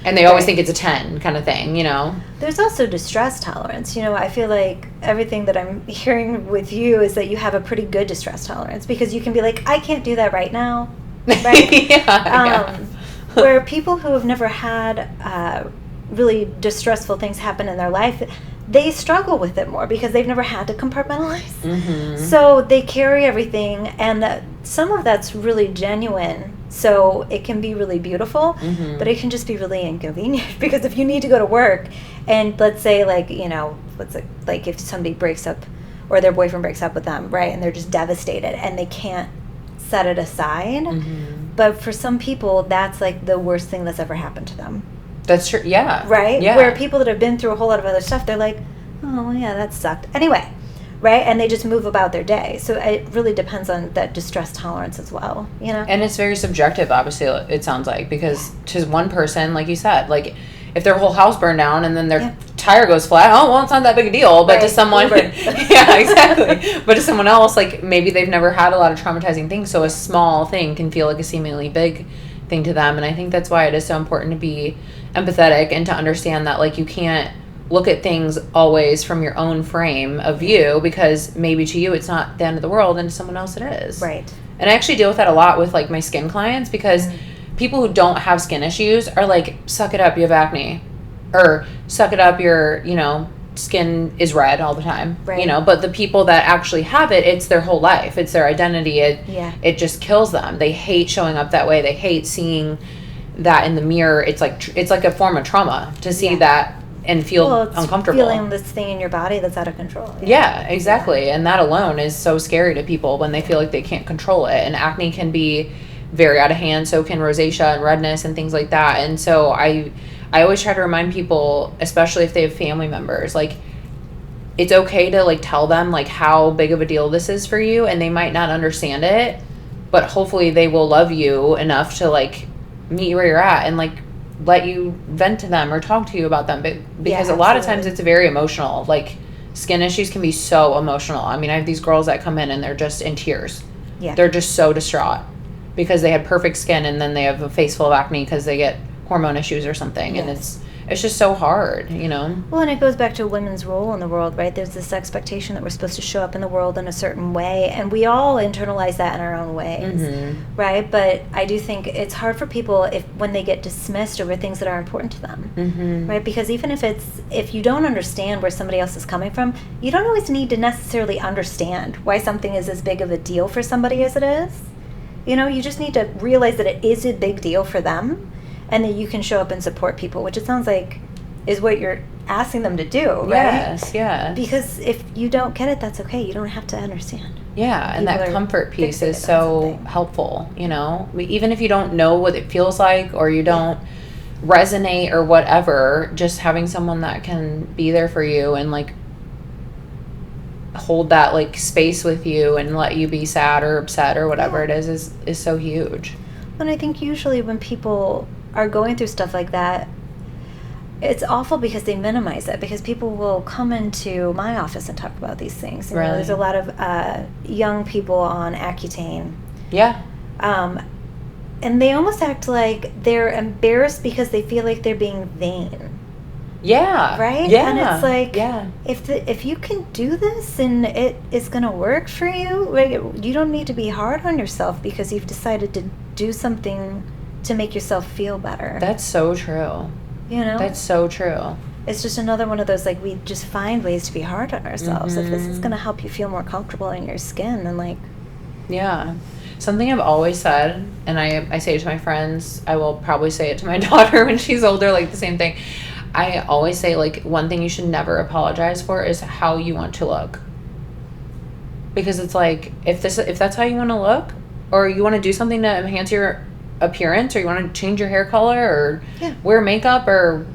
And they always think it's a 10 kind of thing, you know? There's also distress tolerance. You know, I feel like everything that I'm hearing with you is that you have a pretty good distress tolerance because you can be like, I can't do that right now. Right? Where people who have never had really distressful things happen in their life, they struggle with it more because they've never had to compartmentalize. So they carry everything, and some of that's really genuine. So it can be really beautiful, but it can just be really inconvenient because if you need to go to work, and let's say like, you know, like if somebody breaks up or their boyfriend breaks up with them, right, and they're just devastated and they can't set it aside. But for some people, that's like the worst thing that's ever happened to them. That's true. Yeah. Right? Yeah. Where people that have been through a whole lot of other stuff, they're like, oh, yeah, that sucked. Anyway, right? And they just move about their day. So it really depends on that distress tolerance as well, you know? And it's very subjective, obviously, it sounds like, because to one person, like you said, like if their whole house burned down and then their tire goes flat, oh, well, it's not that big a deal. But to someone, yeah, exactly. But to someone else, like maybe they've never had a lot of traumatizing things. So a small thing can feel like a seemingly big thing to them. And I think that's why it is so important to be empathetic and to understand that like you can't look at things always from your own frame of view because maybe to you it's not the end of the world and to someone else it is. Right. And I actually deal with that a lot with like my skin clients because people who don't have skin issues are like, suck it up, you have acne, or suck it up, your, you know, skin is red all the time, you know, but the people that actually have it, it's their whole life, it's their identity, it just kills them. They hate showing up that way, they hate seeing that in the mirror. It's like a form of trauma to see that and feel uncomfortable. Feeling this thing in your body that's out of control. Yeah, exactly. And that alone is so scary to people when they feel like they can't control it. And acne can be very out of hand, so can rosacea and redness and things like that. And so I always try to remind people, especially if they have family members, like it's okay to like tell them like how big of a deal this is for you, and they might not understand it, but hopefully they will love you enough to like meet you where you're at and like let you vent to them or talk to you about them, because a lot of times it's very emotional. Like skin issues can be so emotional. I mean, I have these girls that come in and they're just in tears. They're just so distraught because they had perfect skin and then they have a face full of acne because they get hormone issues or something. And it's just so hard, you know? Well, and it goes back to women's role in the world, right? There's this expectation that we're supposed to show up in the world in a certain way, and we all internalize that in our own ways, right? But I do think it's hard for people when they get dismissed over things that are important to them, right? Because even if you don't understand where somebody else is coming from, you don't always need to necessarily understand why something is as big of a deal for somebody as it is. You know, you just need to realize that it is a big deal for them, and that you can show up and support people, which it sounds like is what you're asking them to do, right? Yes. Because if you don't get it, that's okay. You don't have to understand. Yeah, and that comfort piece is so helpful, you know? Even if you don't know what it feels like or you don't resonate or whatever, just having someone that can be there for you and like hold that like space with you and let you be sad or upset or whatever it is so huge. And I think usually when people are going through stuff like that, it's awful because they minimize it, because people will come into my office and talk about these things. You know, there's a lot of young people on Accutane. And they almost act like they're embarrassed because they feel like they're being vain. Right? And it's like, if you can do this and it is going to work for you, like, you don't need to be hard on yourself because you've decided to do something to make yourself feel better. That's so true. You know? That's so true. It's just another one of those, like, we just find ways to be hard on ourselves. If this is going to help you feel more comfortable in your skin, then, like... Yeah. Something I've always said, and I say it to my friends, I will probably say it to my daughter when she's older, like the same thing. I always say, like, one thing you should never apologize for is how you want to look. Because it's like, if that's how you want to look, or you want to do something to enhance your appearance, or you want to change your hair color, or wear makeup, or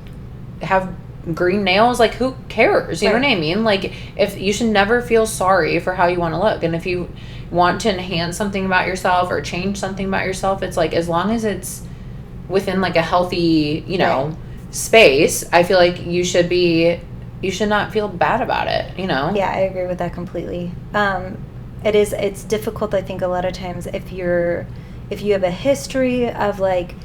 have green nails, like, who cares? You know what I mean? Like, if you should never feel sorry for how you want to look. And if you want to enhance something about yourself or change something about yourself, it's like, as long as it's within, like, a healthy, you know, space, I feel like you should not feel bad about it, you know? Yeah, I agree with that completely. It's difficult, I think, a lot of times if you have a history of, like,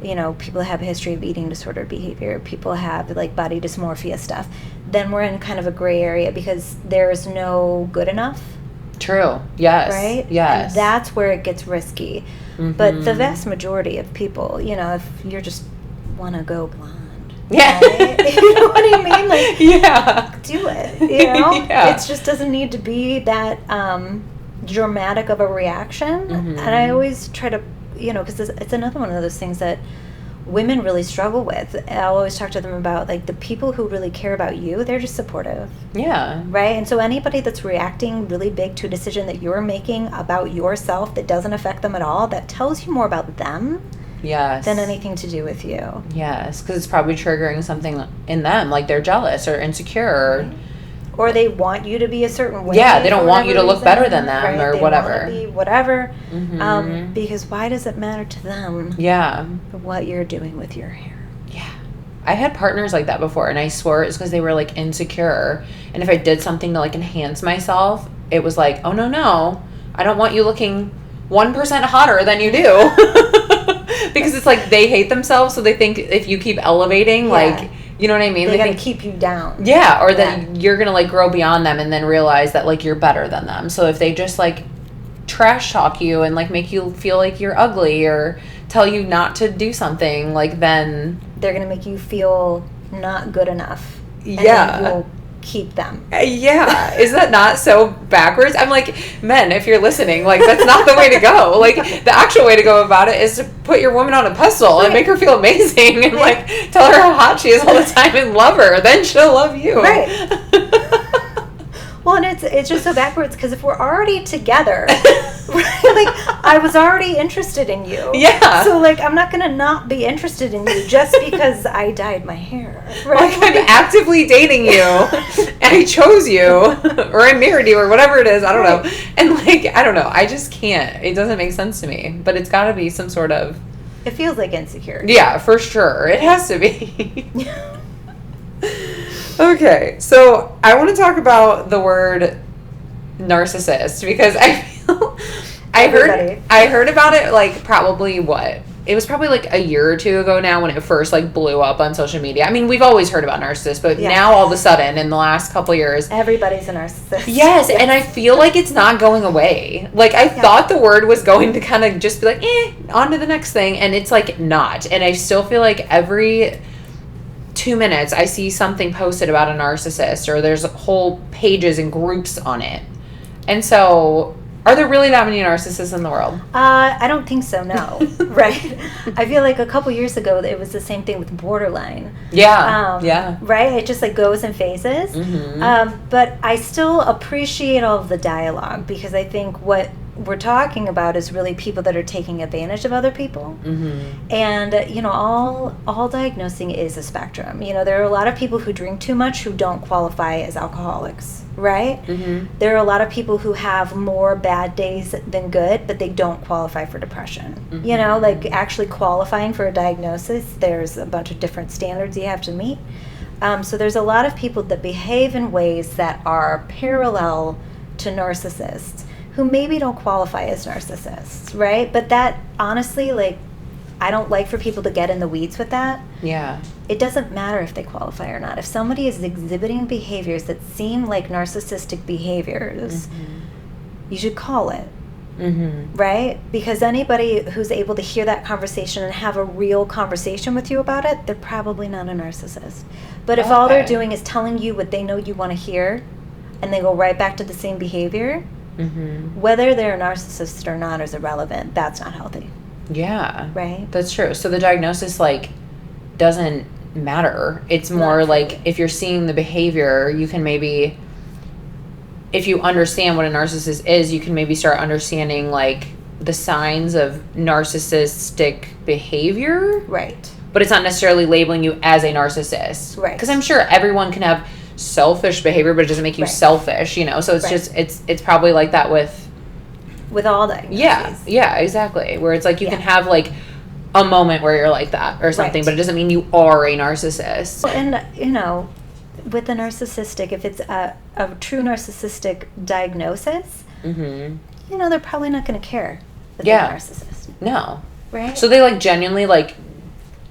you know, people have a history of eating disorder behavior, people have, like, body dysmorphia stuff, then we're in kind of a gray area because there's no good enough. True. Yes. Right? Yes. And that's where it gets risky. Mm-hmm. But the vast majority of people, you know, if you're just want to go blonde, right? You know what I mean? Like, do it, you know? It just doesn't need to be that dramatic of a reaction. Mm-hmm. And I always try to, you know, because it's another one of those things that women really struggle with. I'll always talk to them about, like, the people who really care about you, they're just supportive. Yeah. Right? And so anybody that's reacting really big to a decision that you're making about yourself that doesn't affect them at all, that tells you more about them than anything to do with you. Yes, because it's probably triggering something in them, like they're jealous or insecure. Right. Or they want you to be a certain way. Yeah, they don't want you to look better than them, or they whatever. Want to be whatever. Mm-hmm. Because why does it matter to them? What you're doing with your hair? Yeah. I had partners like that before, and I swore it's because they were, like, insecure. And if I did something to, like, enhance myself, it was like, oh, no, I don't want you looking 1% hotter than you do. Because it's like they hate themselves, so they think if you keep elevating, like, you know what I mean? They gotta keep you down. Yeah, or that you're gonna, like, grow beyond them and then realize that, like, you're better than them. So if they just, like, trash talk you and, like, make you feel like you're ugly or tell you not to do something, like, then they're gonna make you feel not good enough. And then you'll keep them. Is that not so backwards? I'm like, men, if you're listening, like, that's not the way to go. Like, the actual way to go about it is to put your woman on a pedestal and make her feel amazing and, like, tell her how hot she is all the time and love her. Then she'll love you. Right. Well, and it's just so backwards because if we're already together, right, like, I was already interested in you. Yeah. So, like, I'm not going to not be interested in you just because I dyed my hair. Right? Like, I'm actively dating you and I chose you or I married you or whatever it is. I don't know. And, like, I don't know. I just can't. It doesn't make sense to me. But it's got to be some sort of... It feels like insecurity. Yeah, for sure. It has to be. Okay, so I want to talk about the word narcissist because I feel I heard about it, like, probably it was probably like a year or two ago now when it first, like, blew up on social media. I mean, we've always heard about narcissists, but now all of a sudden in the last couple of years, everybody's a narcissist. Yes, and I feel like it's not going away. Like, I thought the word was going to kind of just be like, on to the next thing, and it's, like, not. And I still feel like every 2 minutes I see something posted about a narcissist, or there's whole pages and groups on it. And so, are there really that many narcissists in the world? I don't think so, no. Right? I feel like a couple years ago it was the same thing with borderline. Right? It just, like, goes in phases. Mm-hmm. But I still appreciate all of the dialogue because I think what we're talking about is really people that are taking advantage of other people. Mm-hmm. And, you know, all diagnosing is a spectrum. You know, there are a lot of people who drink too much who don't qualify as alcoholics, right? Mm-hmm. There are a lot of people who have more bad days than good, but they don't qualify for depression. Mm-hmm. You know, like, actually qualifying for a diagnosis, there's a bunch of different standards you have to meet. So there's a lot of people that behave in ways that are parallel to narcissists, who maybe don't qualify as narcissists, right? But that, honestly, like, I don't like for people to get in the weeds with that. Yeah. It doesn't matter if they qualify or not. If somebody is exhibiting behaviors that seem like narcissistic behaviors, you should call it, right? Because anybody who's able to hear that conversation and have a real conversation with you about it, they're probably not a narcissist. But if all they're doing is telling you what they know you want to hear, and they go right back to the same behavior, whether they're a narcissist or not is irrelevant. That's not healthy. Yeah. Right? That's true. So the diagnosis, like, doesn't matter. It's more like if you're seeing the behavior, you can maybe, if you understand what a narcissist is, you can maybe start understanding like the signs of narcissistic behavior. Right. But it's not necessarily labeling you as a narcissist. Right. Because I'm sure everyone can have selfish behavior, but it doesn't make you selfish, you know? So it's just, it's probably like that with all diagnoses. Yeah, exactly. Where it's like you can have like a moment where you're like that or something, but it doesn't mean you are a narcissist. Well, and, you know, with the narcissistic, if it's a true narcissistic diagnosis, you know, they're probably not going to care that they're a narcissist. No. Right? So they like genuinely like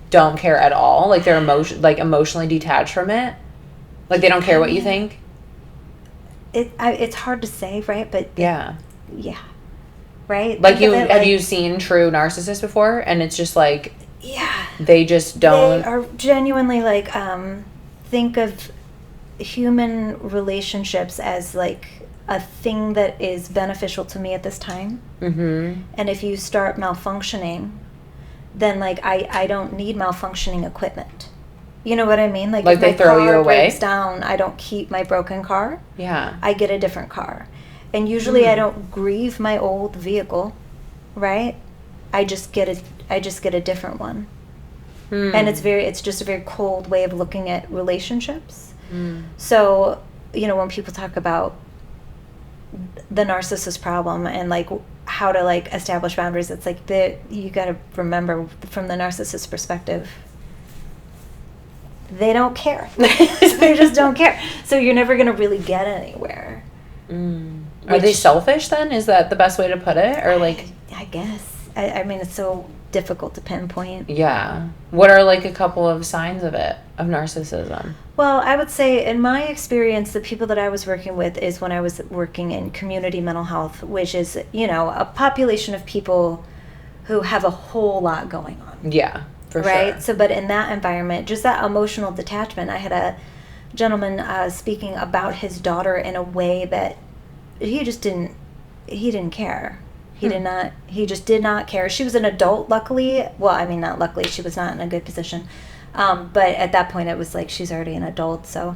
don't care at all? Like they're emotionally detached from it? Like they don't care what you think? It's hard to say, right? But yeah. Right? Like have you seen true narcissists before? And it's just like they just don't. They are genuinely like think of human relationships as like a thing that is beneficial to me at this time. And if you start malfunctioning, then like I don't need malfunctioning equipment. You know what I mean? Like if they my throw car you away? breaks down, I don't keep my broken car. Yeah. I get a different car. And usually I don't grieve my old vehicle, right? I just get a different one. And it's just a very cold way of looking at relationships. So, you know, when people talk about the narcissist problem and like how to like establish boundaries, it's like you got to remember from the narcissist perspective, they don't care. They just don't care. So you're never going to really get anywhere. Are they selfish then? Is that the best way to put it? Or like I guess. I mean, it's so difficult to pinpoint. Yeah. What are like a couple of signs of narcissism? Well, I would say in my experience, the people that I was working with is when I was working in community mental health, which is, you know, a population of people who have a whole lot going on. Yeah, for sure. Right? So, but in that environment, just that emotional detachment, I had a gentleman speaking about his daughter in a way that he didn't care. He just did not care. She was an adult, luckily. Well, I mean, not luckily, she was not in a good position. But at that point, it was like she's already an adult, so.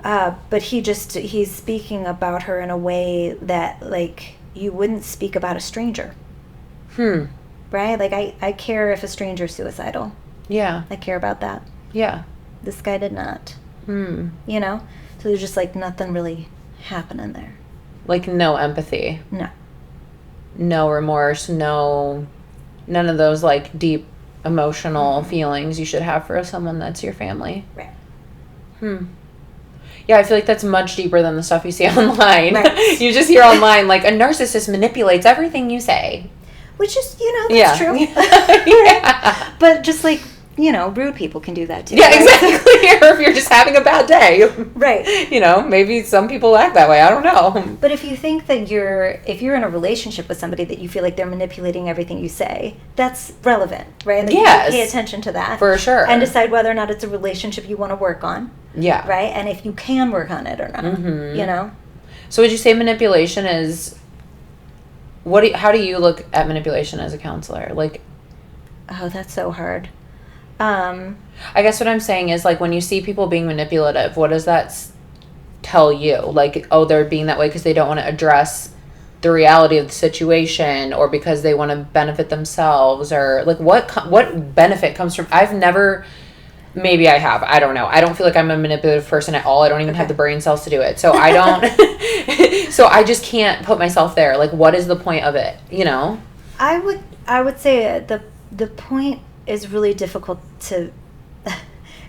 But he's speaking about her in a way that, like, you wouldn't speak about a stranger. Right? Like, I care if a stranger's suicidal. Yeah. I care about that. Yeah. This guy did not. You know? So there's just, like, nothing really happening there. Like, no empathy. No remorse, none of those like deep emotional feelings you should have for someone that's your family. Right. Yeah, I feel like that's much deeper than the stuff you see online. Right. You just hear online like a narcissist manipulates everything you say. Which is, you know, that's true. Yeah. But just like, you know, rude people can do that too. Yeah, exactly. Or if you're just having a bad day. Right. You know, maybe some people act that way. I don't know. But if you think that if you're in a relationship with somebody that you feel like they're manipulating everything you say, that's relevant, right? Like yes. You can pay attention to that. For sure. And decide whether or not it's a relationship you want to work on. Yeah. Right? And if you can work on it or not, you know? So would you say manipulation is... How do you look at manipulation as a counselor? Like... Oh, that's so hard. I guess what I'm saying is, like, when you see people being manipulative, what does that tell you? Like, oh, they're being that way because they don't want to address the reality of the situation, or because they want to benefit themselves, or like what benefit comes from... Maybe I have. I don't know. I don't feel like I'm a manipulative person at all. I don't even have the brain cells to do it. So I don't... So I just can't put myself there. Like, what is the point of it, you know? I would say the point is really difficult to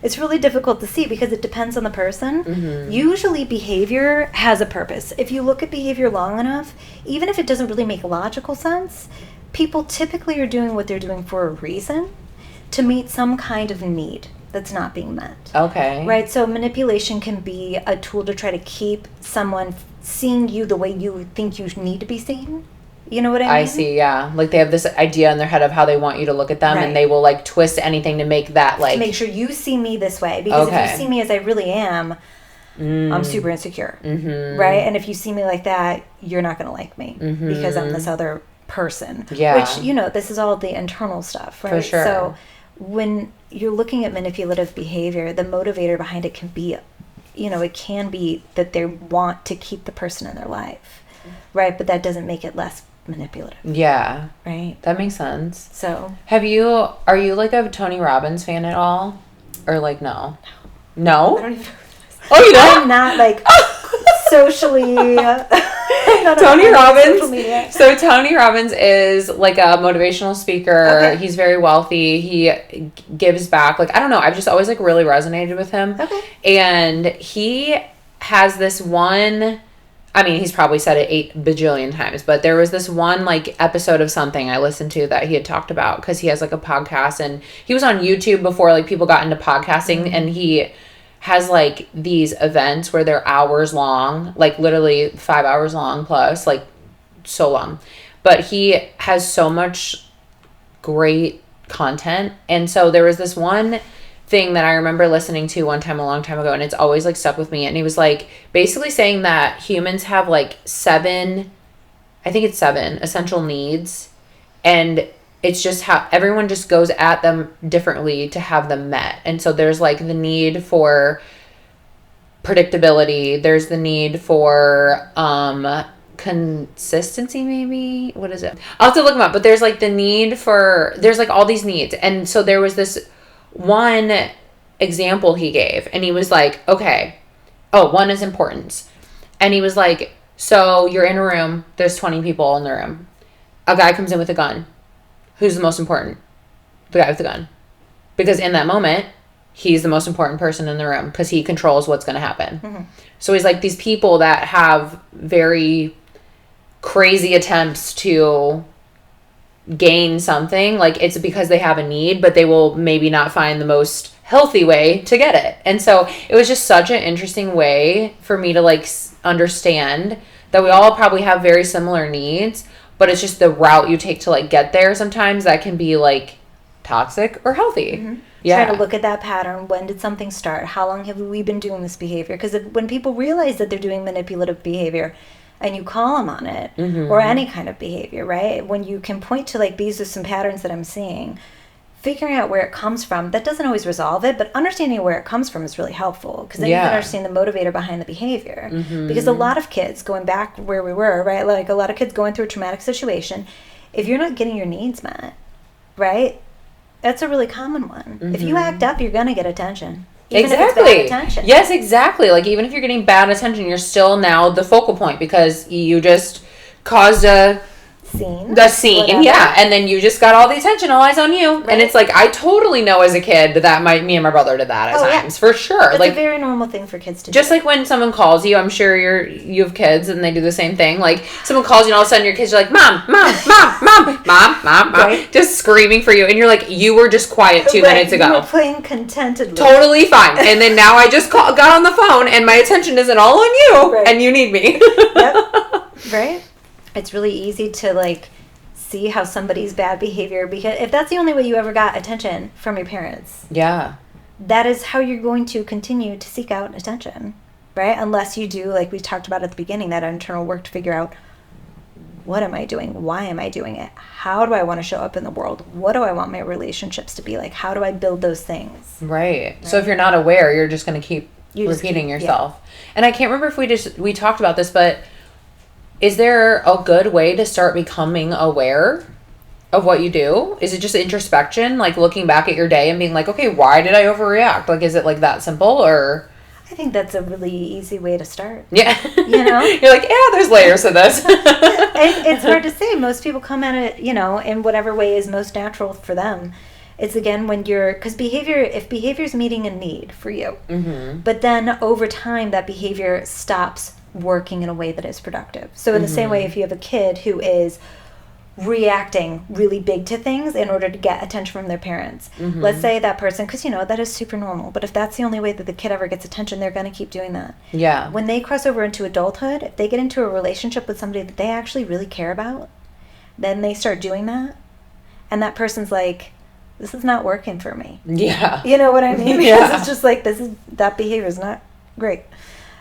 it's really difficult to see because it depends on the person. Usually behavior has a purpose. If you look at behavior long enough, even if it doesn't really make logical sense, people typically are doing what they're doing for a reason, to meet some kind of need that's not being met. Okay. Right? So manipulation can be a tool to try to keep someone seeing you the way you think you need to be seen. You know what I mean? I see, yeah. Like, they have this idea in their head of how they want you to look at them, and they will, like, twist anything to make that, like... To make sure you see me this way. Because if you see me as I really am, I'm super insecure. Right? And if you see me like that, you're not going to like me. Because I'm this other person. Yeah. Which, you know, this is all the internal stuff, right? For sure. So, when you're looking at manipulative behavior, the motivator behind it can be, it can be that they want to keep the person in their life, right? But that doesn't make it less manipulative. Yeah. Right. That makes sense. So. Are you like a Tony Robbins fan at all? Or like, no? No? I don't even know. Oh, you don't? I'm not like socially. Tony Robbins. So Tony Robbins is like a motivational speaker. Okay. He's very wealthy. He gives back. Like, I don't know. I've just always like really resonated with him. Okay. And he has this one. I mean, he's probably said it 8 bajillion times, but there was this one like episode of something I listened to that he had talked about, because he has like a podcast, and he was on YouTube before like people got into podcasting, mm-hmm. and he has like these events where they're hours long, like literally 5 hours long plus, like so long. But he has so much great content. And so there was this one thing that I remember listening to one time a long time ago, and it's always like stuck with me. And he was like basically saying that humans have like 7 essential needs, and it's just how everyone just goes at them differently to have them met. And so there's like the need for predictability. There's the need for consistency, maybe. What is it? I'll have to look them up. But there's like the need for, there's like all these needs. And so there was this one example he gave, and he was like, okay, one is importance. And he was like, so you're in a room, there's 20 people in the room. A guy comes in with a gun. Who's the most important? The guy with the gun. Because in that moment, he's the most important person in the room, because he controls what's going to happen. Mm-hmm. So he's like, these people that have very crazy attempts to gain something, like it's because they have a need, but they will maybe not find the most healthy way to get it. And so it was just such an interesting way for me to like understand that we all probably have very similar needs, but it's just the route you take to like get there sometimes that can be like toxic or healthy. Mm-hmm. Yeah. Try to look at that pattern. When did something start? How long have we been doing this behavior? Because when people realize that they're doing manipulative behavior and you call them on it, mm-hmm. or any kind of behavior, right? When you can point to like, these are some patterns that I'm seeing, figuring out where it comes from, that doesn't always resolve it, but understanding where it comes from is really helpful, because then you can understand the motivator behind the behavior. Mm-hmm. Because a lot of kids, going back where we were, right, like a lot of kids going through a traumatic situation, if you're not getting your needs met, right, that's a really common one. Mm-hmm. If you act up, you're going to get attention. Even exactly. If it's bad attention. Yes, exactly. Like, even if you're getting bad attention, you're still now the focal point, because you just caused a scene, whatever. Yeah, and then you just got all the attention, all eyes on you. Right. And it's like, I totally know as a kid that me and my brother did that at times, for sure. It's like a very normal thing for kids to do. Just like when someone calls you, I'm sure you have kids and they do the same thing. Like, someone calls you and all of a sudden your kids are like, mom, right? Just screaming for you, and you're like, you were just quiet 2 minutes ago. You were playing contentedly. Totally fine. And then now I just got on the phone and my attention isn't all on you, and you need me. Yep. Right? It's really easy to like see how somebody's bad behavior, because if that's the only way you ever got attention from your parents, that is how you're going to continue to seek out attention, right? Unless you do, like we talked about at the beginning, that internal work to figure out, what am I doing? Why am I doing it? How do I want to show up in the world? What do I want my relationships to be like? How do I build those things? Right. So if you're not aware, you're just going to keep repeating yourself. And I can't remember if we talked about this, but is there a good way to start becoming aware of what you do? Is it just introspection, like looking back at your day and being like, okay, why did I overreact? Like, is it like that simple, or? I think that's a really easy way to start. Yeah. You know? You're like, yeah, there's layers to this. It's hard to say. Most people come at it, in whatever way is most natural for them. It's again when because if behavior's meeting a need for you, mm-hmm. but then over time that behavior stops working in a way that is productive. So in the same way, if you have a kid who is reacting really big to things in order to get attention from their parents, let's say that person, because that is super normal, but if that's the only way that the kid ever gets attention, they're going to keep doing that. Yeah. When they cross over into adulthood, if they get into a relationship with somebody that they actually really care about, then they start doing that, and that person's like, this is not working for me. Yeah. You know what I mean? Because it's just like, that behavior is not great.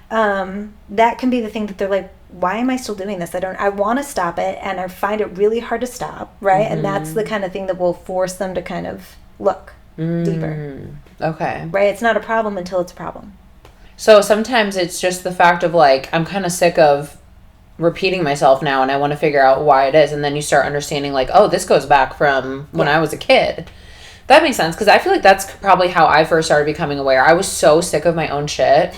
That can be the thing that they're like, why am I still doing this? I want to stop it, and I find it really hard to stop, right? Mm-hmm. And that's the kind of thing that will force them to kind of look. deeper. Okay. Right? It's not a problem until it's a problem. So sometimes it's just the fact of like, I'm kind of sick of repeating myself now and I want to figure out why it is. And then you start understanding like, oh, this goes back from when I was a kid. That makes sense, because I feel like that's probably how I first started becoming aware. I was so sick of my own shit.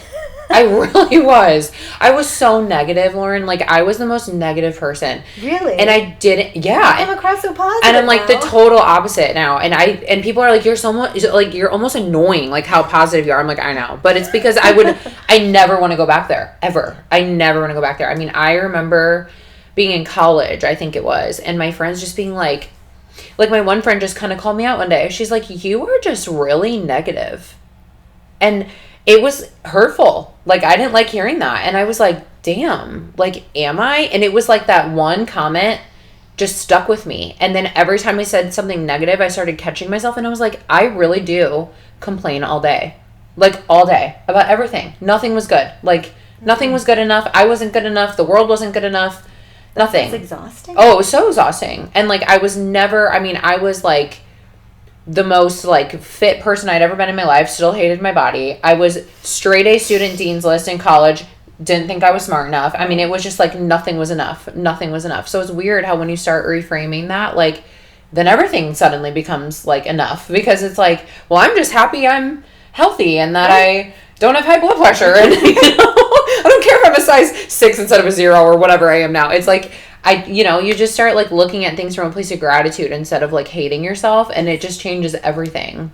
I really was. I was so negative, Lauren. Like, I was the most negative person. Really? And I didn't, yeah. You come across so positive. And I'm like the total opposite now. And people are like, you're so much, like, you're almost annoying, like how positive you are. I'm like, I know. But it's because I never want to go back there, ever. I never want to go back there. I mean, I remember being in college, I think it was, and my friends just being like my one friend just kind of called me out one day. She's like, you are just really negative. And it was hurtful. Like, I didn't like hearing that. And I was like, damn, like, am I? And it was like that one comment just stuck with me. And then every time I said something negative, I started catching myself. And I was like, I really do complain all day. Like, all day. About everything. Nothing was good. Like, nothing was good enough. I wasn't good enough. The world wasn't good enough. Nothing. It's exhausting. Oh, it was so exhausting. And, like, I was like the most like fit person I'd ever been in my life. Still hated my body. I was straight A student dean's list in college. Didn't think I was smart enough. I mean, it was just like nothing was enough. Nothing was enough. So it's weird how when you start reframing that, like, then everything suddenly becomes like enough, because it's like, well, I'm just happy I'm healthy and that I don't have high blood pressure, and I don't care if I'm a size 6 instead of a 0 or whatever I am now. It's like, you just start like looking at things from a place of gratitude instead of like hating yourself, and it just changes everything.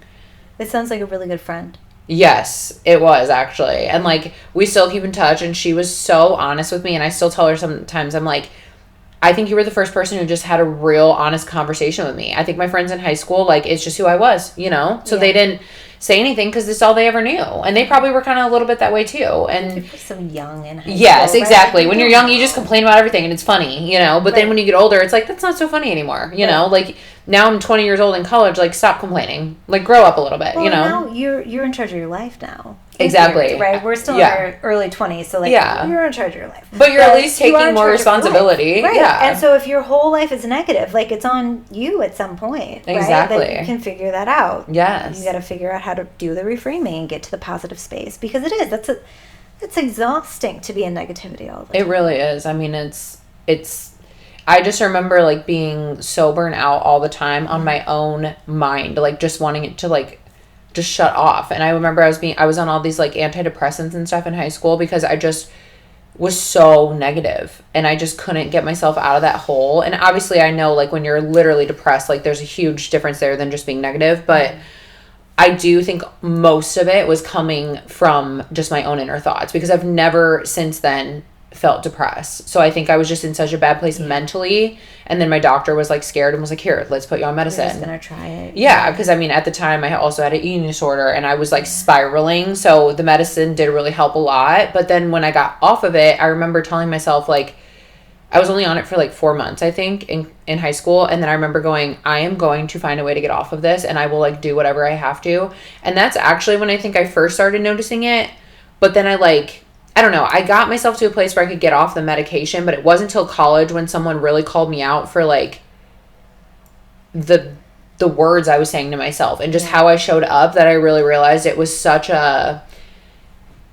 It sounds like a really good friend. Yes, it was actually. And like, we still keep in touch, and she was so honest with me, and I still tell her sometimes, I'm like, I think you were the first person who just had a real honest conversation with me. I think my friends in high school, like, it's just who I was, so they didn't say anything because it's all they ever knew. And they probably were kind of a little bit that way too. And you're so young in high school. Yes, exactly. Right? When you're young, you just complain about everything and it's funny, but then when you get older, it's like, that's not so funny anymore, like, now I'm 20 years old in college, like, stop complaining, like, grow up a little bit, now you're in charge of your life now. Exactly. Right? We're still in our early 20s, so like, you're in charge of your life. But you're at least taking more responsibility. Right. Yeah. And so if your whole life is negative, like, it's on you at some point. Exactly. Right? Then you can figure that out. Yes. You got to figure out how to do the reframing and get to the positive space, because it is. It's exhausting to be in negativity all the time. It really is. I mean, it's I just remember like being so burnt out all the time on my own mind, like just wanting it to like just shut off. And I remember I was on all these like antidepressants and stuff in high school because I just was so negative and I just couldn't get myself out of that hole. And obviously I know like when you're literally depressed, like there's a huge difference there than just being negative, but I do think most of it was coming from just my own inner thoughts, because I've never since then felt depressed. So I think I was just in such a bad place mentally, and then my doctor was like scared and was like, here, let's put you on medicine. You're just gonna try it. Yeah, because I mean at the time I also had an eating disorder and I was like spiraling, so the medicine did really help a lot. But then when I got off of it, I remember telling myself, like, I was only on it for like 4 months, I think, in high school. And then I remember going, I am going to find a way to get off of this, and I will like do whatever I have to. And that's actually when I think I first started noticing it. But then I don't know, I got myself to a place where I could get off the medication, but it wasn't until college when someone really called me out for like the words I was saying to myself and just how I showed up that I really realized it was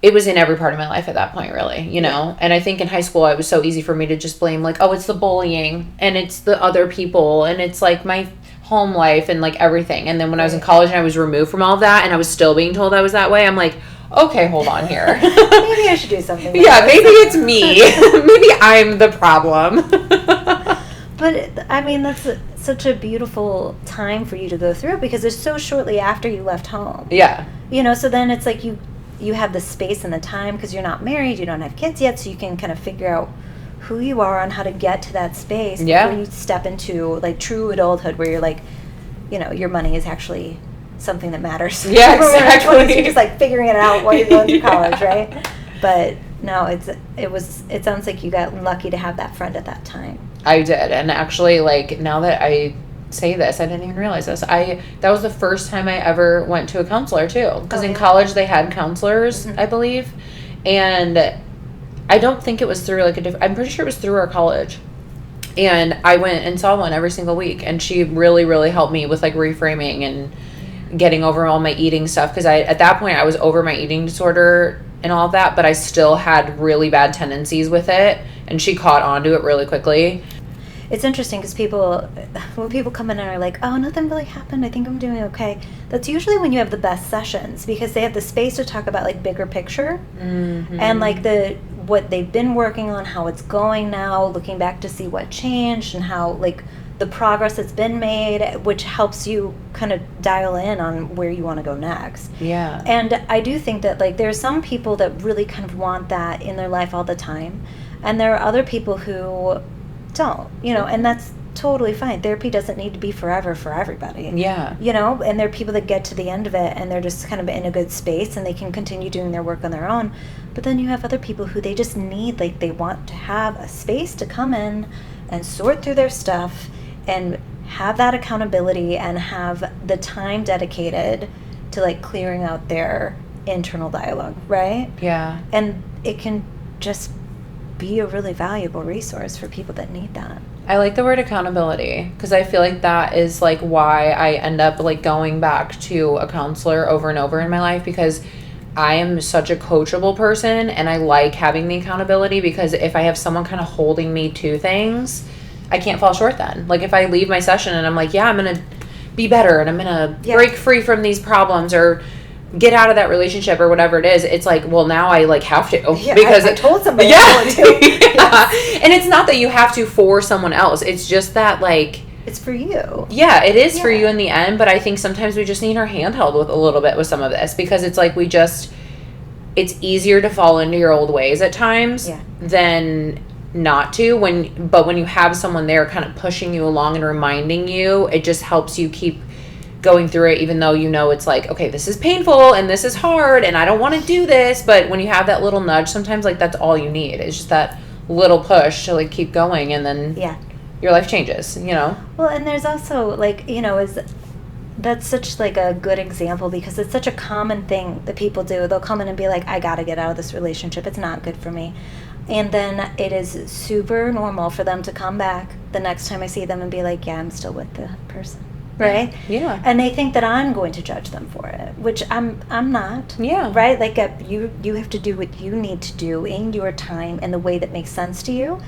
it was in every part of my life at that point, really, And I think in high school, it was so easy for me to just blame, like, oh, it's the bullying and it's the other people and it's like my home life and like everything. And then when I was in college and I was removed from all of that and I was still being told I was that way, I'm like, okay, hold on here. Maybe I should do something. Maybe it's me. Maybe I'm the problem. But I mean, that's such a beautiful time for you to go through, because it's so shortly after you left home. Yeah. So then it's like you have the space and the time, because you're not married, you don't have kids yet, so you can kind of figure out who you are and how to get to that space before you step into like true adulthood, where you're like, your money is actually something that matters. Yeah, exactly. You're just like figuring it out while you're going through college, right? But no, it sounds like you got lucky to have that friend at that time. I did. And actually, like, now that I say this, I didn't even realize this. That was the first time I ever went to a counselor too, because in college they had counselors, I believe, and I don't think it was through like I'm pretty sure it was through our college, and I went and saw one every single week, and she really, really helped me with like reframing and getting over all my eating stuff, because at that point I was over my eating disorder and all of that, but I still had really bad tendencies with it, and she caught on to it really quickly. It's interesting because when people come in and are like, oh, nothing really happened, I think I'm doing okay, that's usually when you have the best sessions, because they have the space to talk about like bigger picture and like what they've been working on, how it's going now, looking back to see what changed and how like the progress that's been made, which helps you kind of dial in on where you want to go next. Yeah. And I do think that like there's some people that really kind of want that in their life all the time, and there are other people who don't, and that's totally fine. Therapy doesn't need to be forever for everybody. Yeah. And there are people that get to the end of it and they're just kind of in a good space and they can continue doing their work on their own. But then you have other people who they just need, like they want to have a space to come in and sort through their stuff and have that accountability and have the time dedicated to like clearing out their internal dialogue, right? Yeah. And it can just be a really valuable resource for people that need that. I like the word accountability, because I feel like that is like why I end up like going back to a counselor over and over in my life, because I am such a coachable person and I like having the accountability, because if I have someone kind of holding me to things, I can't fall short then. Like if I leave my session and I'm like, yeah, I'm going to be better and I'm going to break free from these problems or get out of that relationship or whatever it is, it's like, well, now I like have to, because I told somebody yeah. I to. Yes. And it's not that you have to for someone else. It's just that like, it's for you. Yeah, it is for you in the end, but I think sometimes we just need our hand held with a little bit with some of this, because it's like it's easier to fall into your old ways at times than not to, but when you have someone there kind of pushing you along and reminding you, it just helps you keep going through it, even though it's like, okay, this is painful and this is hard and I don't want to do this, but when you have that little nudge, sometimes like that's all you need. It's just that little push to like keep going, and then your life changes, Well, and there's also like, that's such like a good example, because it's such a common thing that people do. They'll come in and be like, I gotta get out of this relationship, it's not good for me. And then it is super normal for them to come back the next time I see them and be like, yeah, I'm still with the person. Right? Yeah. And they think that I'm going to judge them for it, which I'm not. Yeah. Right? Like you have to do what you need to do in your time and the way that makes sense to you.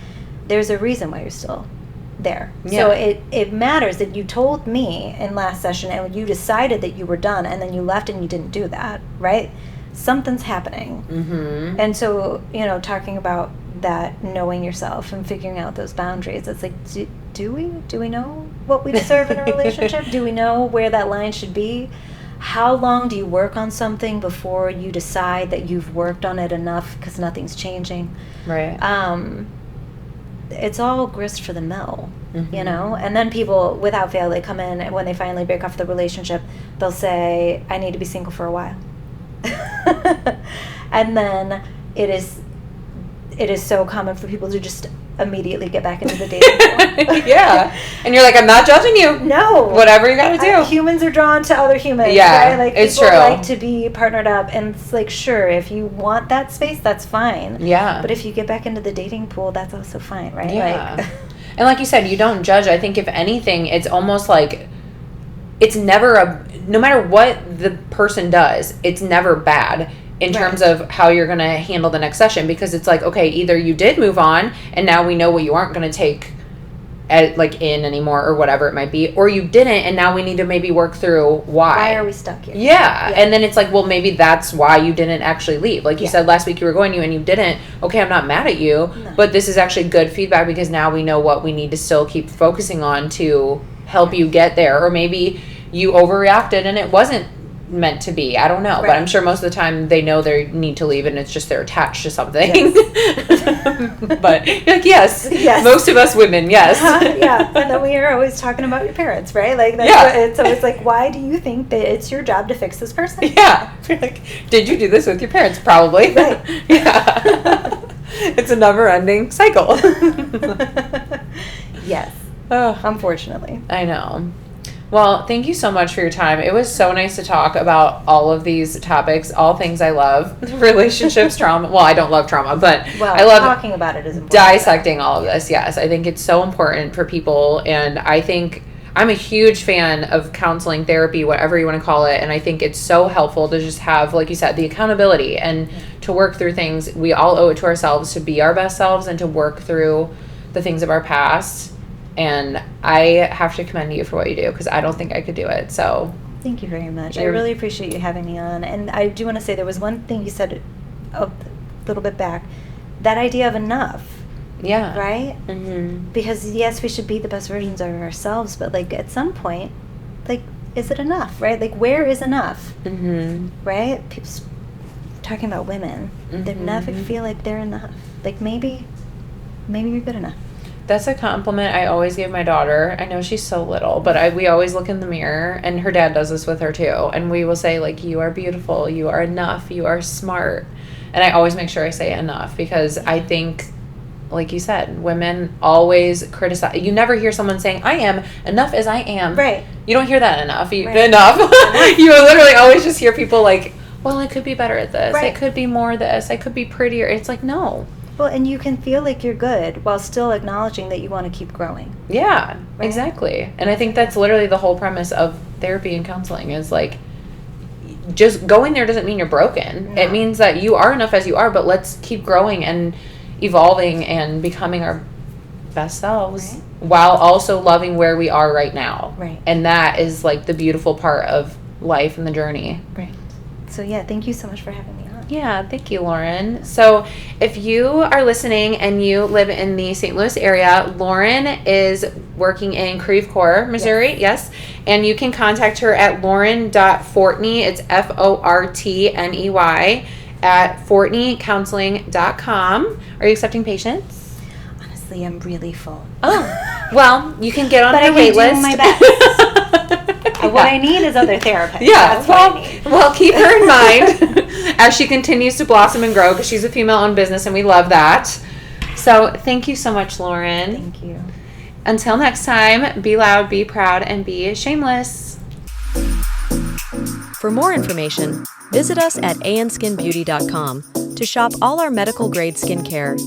There's a reason why you're still there. Yeah. So it matters that you told me in last session and you decided that you were done, and then you left and you didn't do that, right? Something's happening. Mm-hmm. And so, talking about that, knowing yourself and figuring out those boundaries, it's like, do we know what we deserve in a relationship? Do we know where that line should be? How long do you work on something before you decide that you've worked on it enough because nothing's changing? Right. It's all grist for the mill, And then people, without fail, they come in, and when they finally break off the relationship, they'll say, I need to be single for a while. And then it is so common for people to just immediately get back into the dating pool. Yeah. And you're like, I'm not judging you. No. Whatever you gotta do. Humans are drawn to other humans. Yeah, right? Like, it's people true. like to be partnered up, and it's like, sure, if you want that space, that's fine. Yeah. But if you get back into the dating pool, that's also fine, right? Yeah. And like you said, you don't judge. I think if anything, it's almost like it's never no matter what the person does, it's never bad in terms of how you're going to handle the next session, because it's like, okay, either you did move on and now we know what you aren't going to take in anymore or whatever it might be, or you didn't and now we need to maybe work through why are we stuck here. Yeah. And then it's like, well, maybe that's why you didn't actually leave, like you said last week you were going to, and you didn't. Okay, I'm not mad at you, but this is actually good feedback, because now we know what we need to still keep focusing on to help you get there. Or maybe you overreacted and it wasn't meant to be. I don't know. But I'm sure most of the time they know they need to leave and it's just they're attached to something. Yes. But like, yes. Most of us women, yes. Yeah. And then we are always talking about your parents, right? Like, that's so it's like, why do you think that it's your job to fix this person? Yeah. Like, did you do this with your parents? Probably. Right. Yeah. It's a never-ending cycle. Yes. Oh, unfortunately. I know. Well, thank you so much for your time. It was so nice to talk about all of these topics, all things I love, relationships, trauma. Well, I don't love trauma, but I love talking about it is important. Dissecting all of this. Yes, I think it's so important for people, and I think I'm a huge fan of counseling, therapy, whatever you want to call it. And I think it's so helpful to just have, like you said, the accountability and to work through things. We all owe it to ourselves to be our best selves and to work through the things of our past. And I have to commend you for what you do, because I don't think I could do it. So thank you very much. I really appreciate you having me on. And I do want to say there was one thing you said a little bit back, that idea of enough. Yeah. Right? Mm-hmm. Because, yes, we should be the best versions of ourselves, but, like, at some point, like, is it enough, right? Like, where is enough? Mm-hmm. Right? People talking about women. They never feel like they're enough. Like, maybe you're good enough. That's a compliment I always give my daughter. I know she's so little, but we always look in the mirror, and her dad does this with her, too. And we will say, like, you are beautiful, you are enough, you are smart. And I always make sure I say enough, because I think, like you said, women always criticize. You never hear someone saying, I am enough as I am. Right. You don't hear that enough. Right. Enough. You literally always just hear people like, well, I could be better at this. Right. I could be more this. I could be prettier. It's like, no. Well, and you can feel like you're good while still acknowledging that you want to keep growing. Yeah, right? Exactly. And I think that's literally the whole premise of therapy and counseling is like, just going there doesn't mean you're broken. No. It means that you are enough as you are, but let's keep growing and evolving and becoming our best selves, right, while also loving where we are right now. Right. And that is like the beautiful part of life and the journey. Right. So yeah, thank you so much for having me on. Yeah, thank you, Lauren. So if you are listening and you live in the St. Louis area, Lauren is working in Creve Coeur, Missouri. Yes. And you can contact her at lauren.fortney. It's Fortney at fortneycounseling.com. Are you accepting patients? Honestly, I'm really full. Oh, well, you can get on her wait list. But I can do my best. What I need is other therapists. Yeah, that's what I need. Well, keep her in mind as she continues to blossom and grow, because she's a female-owned business, and we love that. So thank you so much, Lauren. Thank you. Until next time, be loud, be proud, and be shameless. For more information, visit us at anskinbeauty.com to shop all our medical grade skincare,